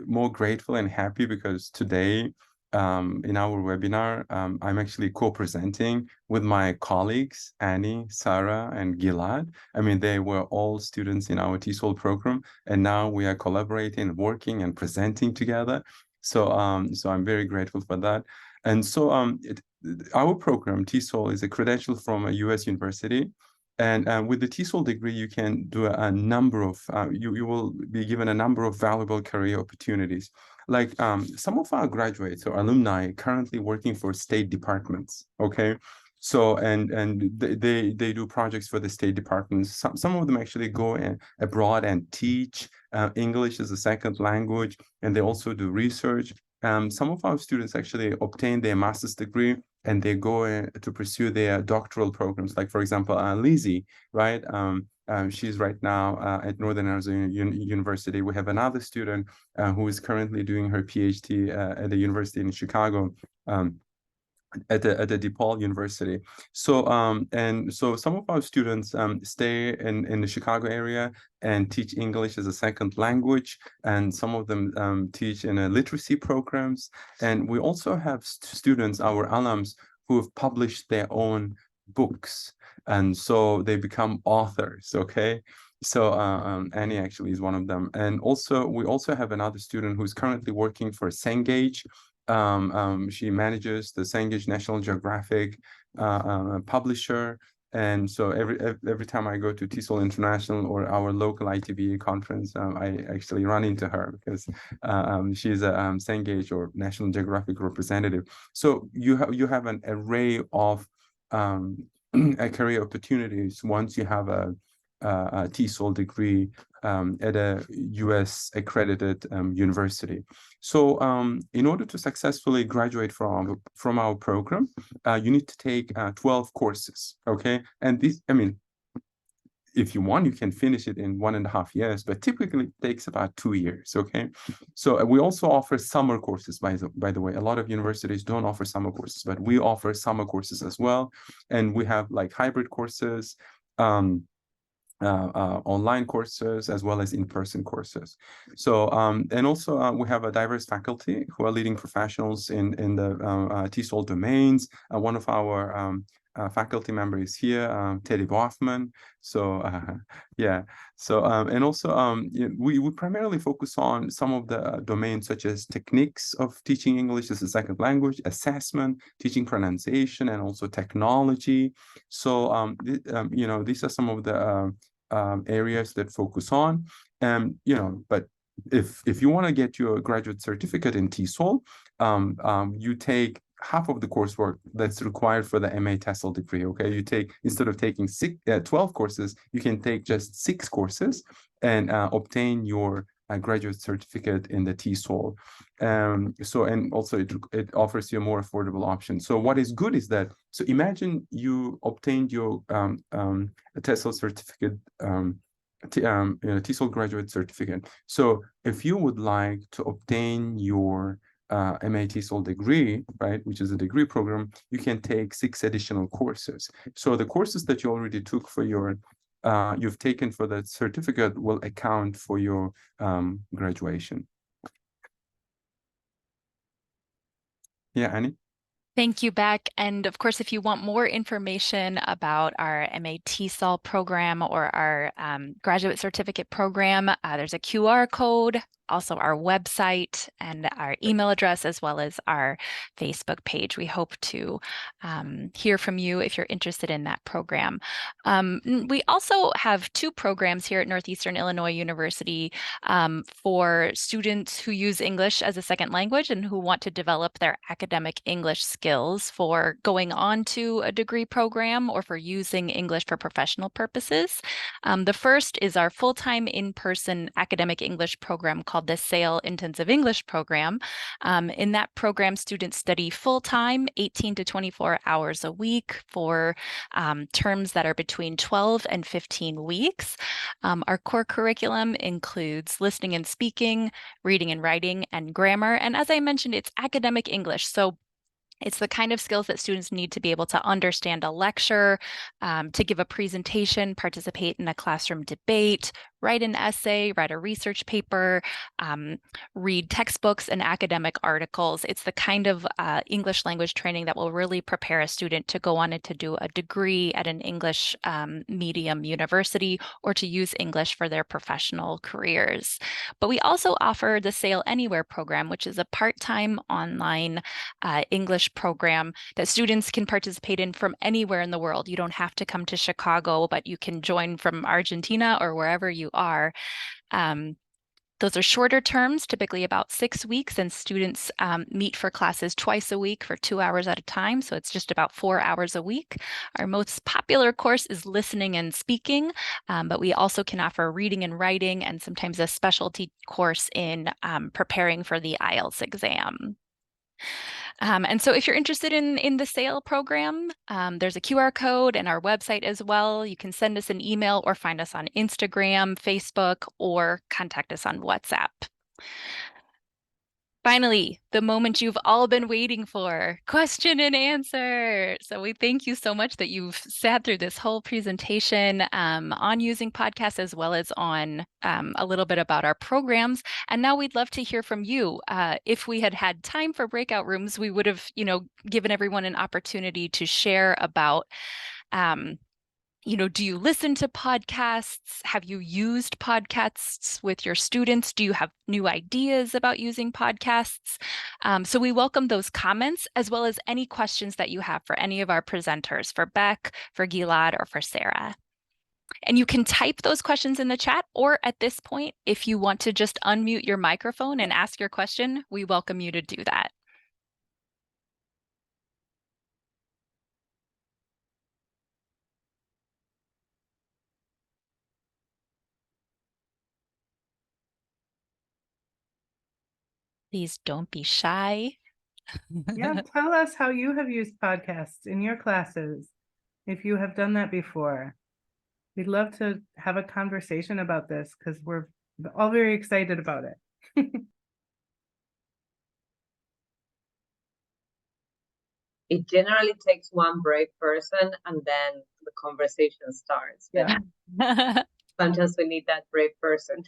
[SPEAKER 3] more grateful and happy because today in our webinar, I'm actually co-presenting with my colleagues, Annie, Sarah, and Gilad. I mean, they were all students in our TESOL program, and now we are collaborating, working, and presenting together. So, so I'm very grateful for that. And so, our program, TESOL, is a credential from a U.S. university. And with the TESOL degree, you can do a number of, you will be given a number of valuable career opportunities. Like some of our graduates or alumni currently working for state departments, okay? So, and they do projects for the state departments. Some of them actually go abroad and teach English as a second language, and they also do research. Some of our students actually obtain their master's degree and they go to pursue their doctoral programs. Like, for example, Lizzie, right? She's right now at Northern Arizona University. We have another student who is currently doing her PhD at the university in Chicago. At the DePaul University. So and so some of our students stay in the Chicago area and teach English as a second language, and some of them teach in literacy programs. And we also have students, our alums, who have published their own books, and so they become authors, okay? So Annie actually is one of them. And also we also have another student who's currently working for Cengage. She manages the Cengage National Geographic publisher, and so every time I go to TESOL International or our local ITBA conference, I actually run into her because she's a Cengage or National Geographic representative. So you have an array of career opportunities once you have a TESOL degree at a US accredited university. So in order to successfully graduate from our program, you need to take 12 courses, okay? And this, I mean, if you want, you can finish it in 1.5 years, but typically it takes about 2 years, okay? So we also offer summer courses, by the way. A lot of universities don't offer summer courses, but we offer summer courses as well. And we have like hybrid courses, online courses, as well as in-person courses. So, and also we have a diverse faculty who are leading professionals in the TESOL domains. One of our faculty members here, Teddy Boffman. So, yeah. So, and also we primarily focus on some of the domains such as techniques of teaching English as a second language, assessment, teaching pronunciation, and also technology. So, you know, these are some of the areas that focus on, you know, but if you want to get your graduate certificate in TESOL, you take half of the coursework that's required for the MA TESOL degree, okay? You take, instead of taking 12 courses, you can take just 6 courses and obtain your graduate certificate in the TESOL. So, and also it offers you a more affordable option. So what is good is that, so imagine you obtained your TESOL certificate, TESOL graduate certificate. So if you would like to obtain your MA TESOL degree, right, which is a degree program, you can take 6 additional courses. So the courses that you already took for your you've taken for that certificate will account for your graduation. Yeah, Annie?
[SPEAKER 1] Thank you, Beck. And of course, if you want more information about our MA TESOL program or our graduate certificate program, there's a QR code, also our website and our email address, as well as our Facebook page. We hope to hear from you if you're interested in that program. We also have 2 programs here at Northeastern Illinois University for students who use English as a second language and who want to develop their academic English skills for going on to a degree program or for using English for professional purposes. The first is our full-time in-person academic English program called the SAIL Intensive English Program. In that program, students study full-time, 18 to 24 hours a week for terms that are between 12 and 15 weeks. Our core curriculum includes listening and speaking, reading and writing, and grammar. And as I mentioned, it's academic English. So it's the kind of skills that students need to be able to understand a lecture, to give a presentation, participate in a classroom debate, write an essay, write a research paper, read textbooks and academic articles. It's the kind of English language training that will really prepare a student to go on and to do a degree at an English medium university or to use English for their professional careers. But we also offer the Sail Anywhere program, which is a part-time online English program that students can participate in from anywhere in the world. You don't have to come to Chicago, but you can join from Argentina or wherever you are. Those are shorter terms, typically about 6 weeks, and students meet for classes twice a week for 2 hours at a time. So it's just about 4 hours a week. Our most popular course is listening and speaking, but we also can offer reading and writing and sometimes a specialty course in preparing for the IELTS exam. And so if you're interested in the SAIL program, there's a QR code and our website as well. You can send us an email or find us on Instagram, Facebook, or contact us on WhatsApp. Finally, the moment you've all been waiting for, question and answer. So we thank you so much that you've sat through this whole presentation on using podcasts as well as on a little bit about our programs. And now we'd love to hear from you. If we had had time for breakout rooms, we would have, given everyone an opportunity to share about do you listen to podcasts? Have you used podcasts with your students? Do you have new ideas about using podcasts? So we welcome those comments as well as any questions that you have for any of our presenters, for Beck, for Gilad, or for Sarah. And you can type those questions in the chat, or at this point, if you want to just unmute your microphone and ask your question, we welcome you to do that. Please don't be shy.
[SPEAKER 5] Yeah, tell us how you have used podcasts in your classes, if you have done that before. We'd love to have a conversation about this because we're all very excited about it.
[SPEAKER 2] It generally takes one brave person and then the conversation starts.
[SPEAKER 5] Yeah.
[SPEAKER 2] Sometimes we need that brave person.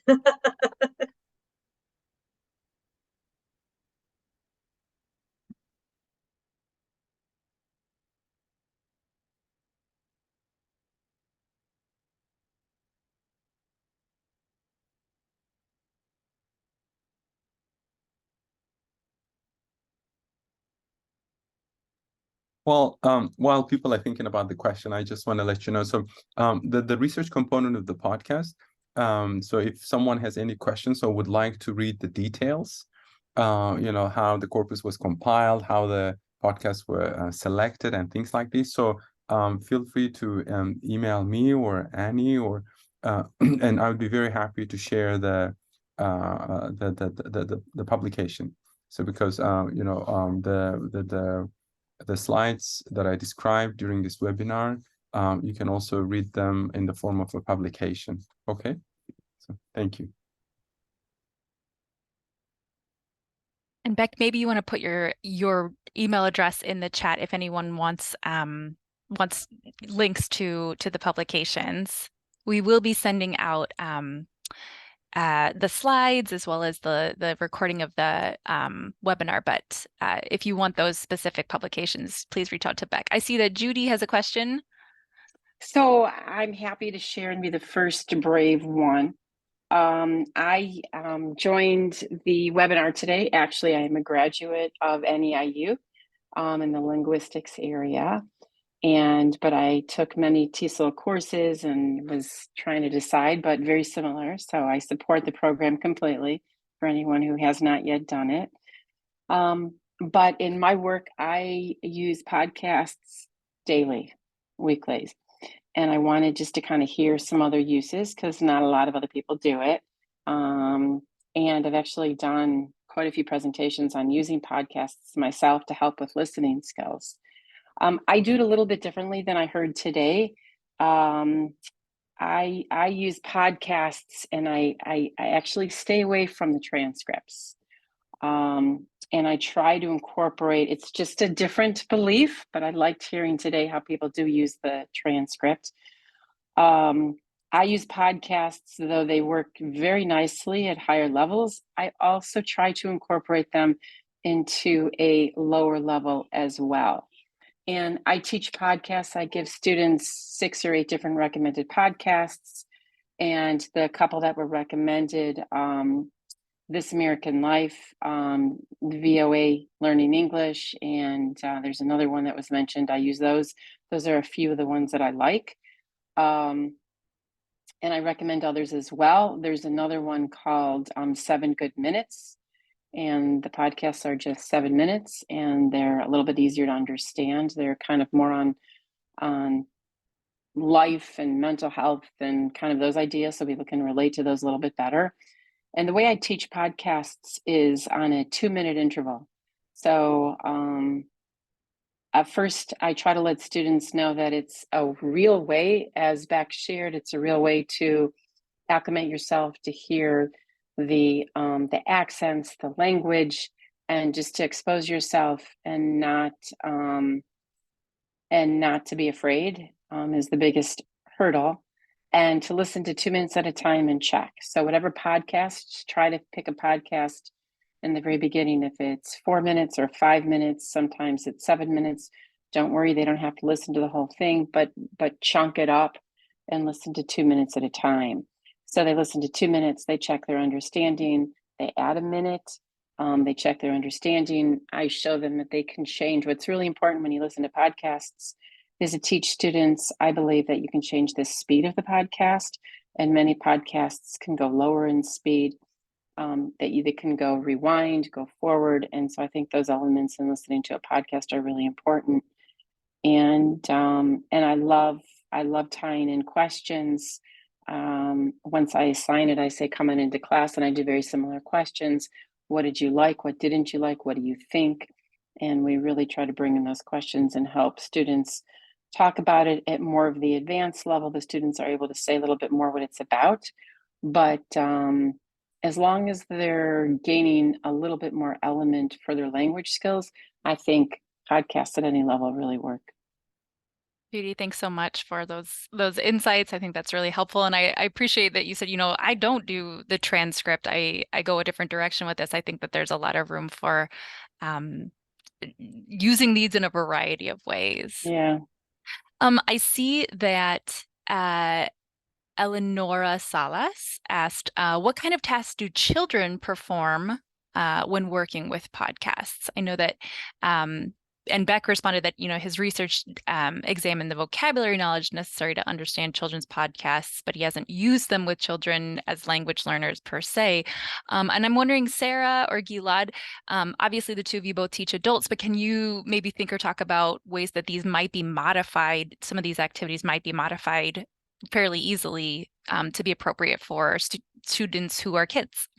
[SPEAKER 3] Well, while people are thinking about the question, I just want to let you know. So the research component of the podcast, so if someone has any questions or would like to read the details, how the corpus was compiled, how the podcasts were selected and things like this. So feel free to email me or Annie or and I would be very happy to share the publication. So because the slides that I described during this webinar, you can also read them in the form of a publication. Okay, so thank you.
[SPEAKER 1] And Beck, maybe you want to put your email address in the chat if anyone wants links to the publications. We will be sending out the slides as well as the recording of the webinar. But if you want those specific publications, please reach out to Beck. I see that Judy has a question.
[SPEAKER 10] So I'm happy to share and be the first brave one. I joined the webinar today. Actually, I am a graduate of NEIU in the linguistics area. But I took many TESOL courses and was trying to decide, but very similar. So I support the program completely for anyone who has not yet done it. But in my work, I use podcasts daily, weeklies. And I wanted just to kind of hear some other uses because not a lot of other people do it. And I've actually done quite a few presentations on using podcasts myself to help with listening skills. I do it a little bit differently than I heard today. I use podcasts and I actually stay away from the transcripts. And I try to incorporate, it's just a different belief, but I liked hearing today how people do use the transcript. I use podcasts, though they work very nicely at higher levels. I also try to incorporate them into a lower level as well. And I teach podcasts. I give students 6 or 8 different recommended podcasts. And the couple that were recommended, This American Life, VOA Learning English, and there's another one that was mentioned. I use those. Those are a few of the ones that I like. And I recommend others as well. There's another one called 7 Good Minutes. And the podcasts are just 7 minutes, and they're a little bit easier to understand. They're kind of more on life and mental health and kind of those ideas, so people can relate to those a little bit better. And the way I teach podcasts is on a 2-minute interval. So at first, I try to let students know that it's a real way, as Beck shared, it's a real way to acclimate yourself to hear the accents, the language, and just to expose yourself and not to be afraid is the biggest hurdle, and to listen to 2 minutes at a time and check. So whatever podcast, try to pick a podcast in the very beginning. If it's 4 minutes or 5 minutes, sometimes it's 7 minutes. Don't worry, they don't have to listen to the whole thing, but chunk it up and listen to 2 minutes at a time. So they listen to 2 minutes, they check their understanding, they add a minute, they check their understanding. I show them that they can change. What's really important when you listen to podcasts is to teach students, I believe, that you can change the speed of the podcast, and many podcasts can go lower in speed, that you can go rewind, go forward. And so I think those elements in listening to a podcast are really important. And I love tying in questions. Once I assign it, I say, come on into class, and I do very similar questions. What did you like? What didn't you like? What do you think? And we really try to bring in those questions and help students talk about it at more of the advanced level. The students are able to say a little bit more what it's about. But as long as they're gaining a little bit more element for their language skills, I think podcasts at any level really work.
[SPEAKER 1] Judy, thanks so much for those insights. I think that's really helpful. And I appreciate that you said, I don't do the transcript. I go a different direction with this. I think that there's a lot of room for using these in a variety of ways.
[SPEAKER 10] Yeah.
[SPEAKER 1] I see that Eleonora Salas asked, what kind of tasks do children perform when working with podcasts? I know that and Beck responded that, his research examined the vocabulary knowledge necessary to understand children's podcasts, but he hasn't used them with children as language learners per se. And I'm wondering, Sarah or Gilad, obviously the two of you both teach adults, but can you maybe think or talk about ways that these might be modified, some of these activities might be modified fairly easily to be appropriate for students who are kids?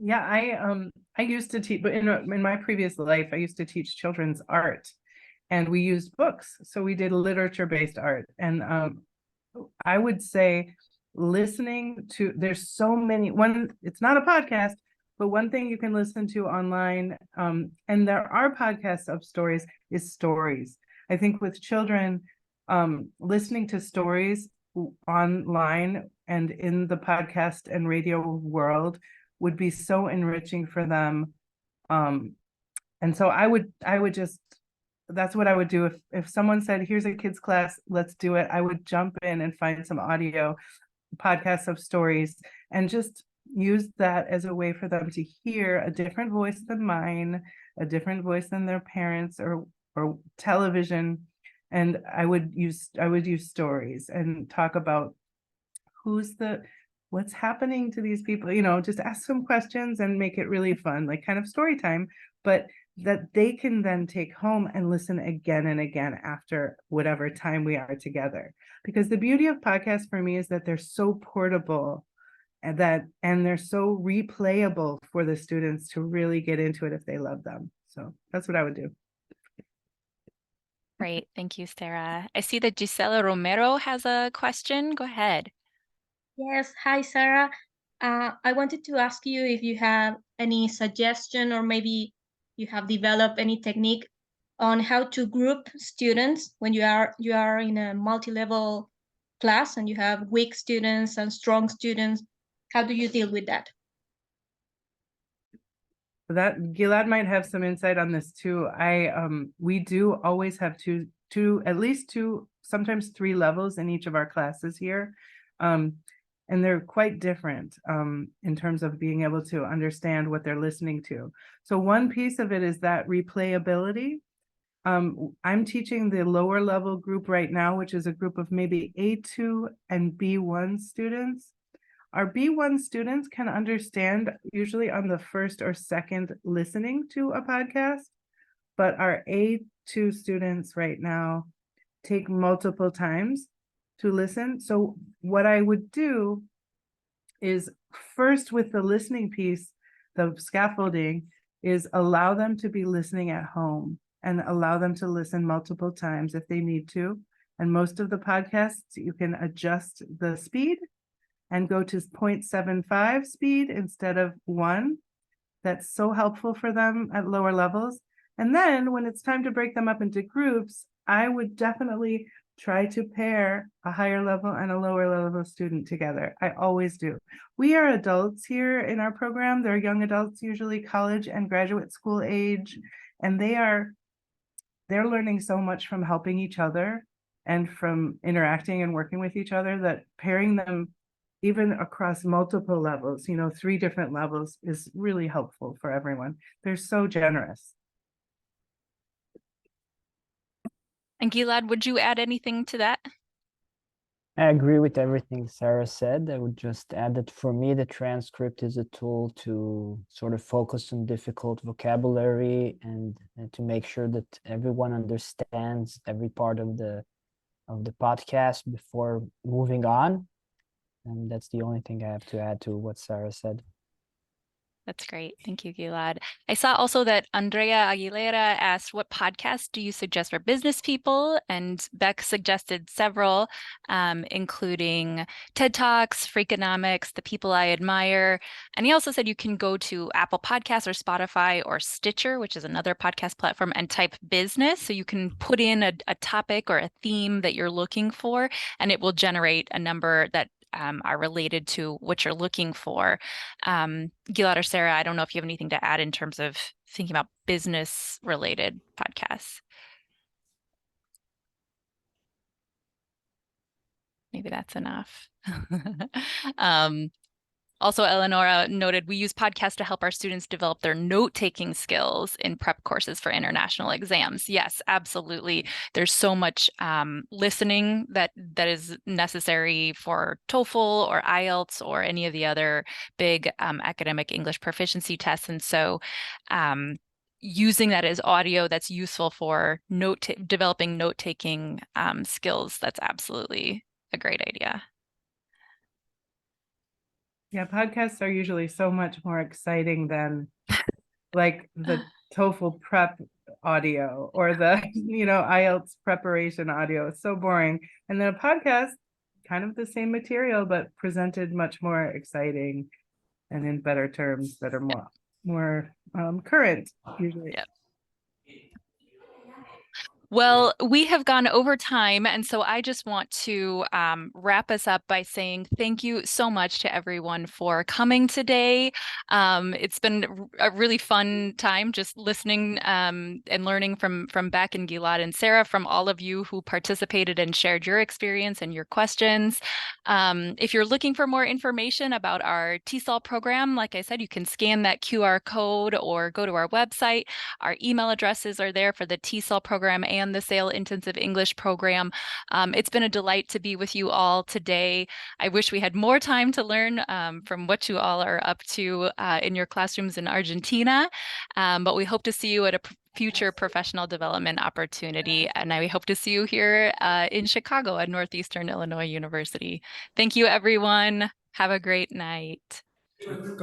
[SPEAKER 5] Yeah, I used to teach, but in my previous life, I used to teach children's art, and we used books. So we did literature-based art. And I would say listening to, there's so many, it's not a podcast, but one thing you can listen to online, and there are podcasts of stories, is stories. I think with children, listening to stories online and in the podcast and radio world would be so enriching for them. And so I would just, that's what I would do. If someone said, here's a kids class, let's do it, I would jump in and find some audio podcasts of stories and just use that as a way for them to hear a different voice than mine, a different voice than their parents or television. And I would use stories and talk about what's happening to these people, just ask some questions and make it really fun, like kind of story time, but that they can then take home and listen again and again after whatever time we are together. Because the beauty of podcasts for me is that they're so portable and they're so replayable for the students to really get into it if they love them. So that's what I would do.
[SPEAKER 1] Great. Thank you, Sarah. I see that Gisela Romero has a question. Go ahead.
[SPEAKER 9] Yes, hi Sarah. I wanted to ask you if you have any suggestion or maybe you have developed any technique on how to group students when you are in a multi-level class and you have weak students and strong students? How do you deal with that?
[SPEAKER 5] That Gilad might have some insight on this too. We do always have at least two, sometimes 3 levels in each of our classes here. And they're quite different in terms of being able to understand what they're listening to. So one piece of it is that replayability. I'm teaching the lower level group right now, which is a group of maybe A2 and B1 students. Our B1 students can understand usually on the first or second listening to a podcast, but our A2 students right now take multiple times to listen. So what I would do is first with the listening piece, the scaffolding, is allow them to be listening at home and allow them to listen multiple times if they need to. And most of the podcasts, you can adjust the speed and go to 0.75 speed instead of 1. That's so helpful for them at lower levels. And then when it's time to break them up into groups, I would definitely try to pair a higher level and a lower level student together. I always do. We are adults here in our program. They're young adults, usually college and graduate school age, and they're learning so much from helping each other and from interacting and working with each other that pairing them even across multiple levels, 3 different levels, is really helpful for everyone. They're so generous.
[SPEAKER 1] And Gilad, would you add anything to that?
[SPEAKER 4] I agree with everything Sarah said. I would just add that for me, the transcript is a tool to sort of focus on difficult vocabulary and to make sure that everyone understands every part of the podcast before moving on. And that's the only thing I have to add to what Sarah said.
[SPEAKER 1] That's great. Thank you, Gilad. I saw also that Andrea Aguilera asked, what podcast do you suggest for business people? And Beck suggested several, including TED Talks, Freakonomics, The People I Admire. And he also said you can go to Apple Podcasts or Spotify or Stitcher, which is another podcast platform, and type business. So you can put in a topic or a theme that you're looking for, and it will generate a number that are related to what you're looking for. Gilad or Sarah, I don't know if you have anything to add in terms of thinking about business related podcasts. Maybe that's enough. Also, Eleonora noted, we use podcasts to help our students develop their note-taking skills in prep courses for international exams. Yes, absolutely. There's so much listening that is necessary for TOEFL or IELTS or any of the other big academic English proficiency tests. And so using that as audio that's useful for developing note-taking skills, that's absolutely a great idea.
[SPEAKER 5] Yeah, podcasts are usually so much more exciting than like the TOEFL prep audio or the, IELTS preparation audio. It's so boring. And then a podcast, kind of the same material, but presented much more exciting and in better terms that are more current usually.
[SPEAKER 1] Yep. Well, we have gone over time, and so I just want to wrap us up by saying thank you so much to everyone for coming today. It's been a really fun time just listening and learning from Beck and Gilad and Sarah, from all of you who participated and shared your experience and your questions. If you're looking for more information about our TESOL program, like I said, you can scan that QR code or go to our website. Our email addresses are there for the TESOL program and the SAIL Intensive English program. It's been a delight to be with you all today. I wish we had more time to learn from what you all are up to in your classrooms in Argentina, but we hope to see you at a future professional development opportunity, and I hope to see you here in Chicago at Northeastern Illinois University. Thank you, everyone. Have a great night.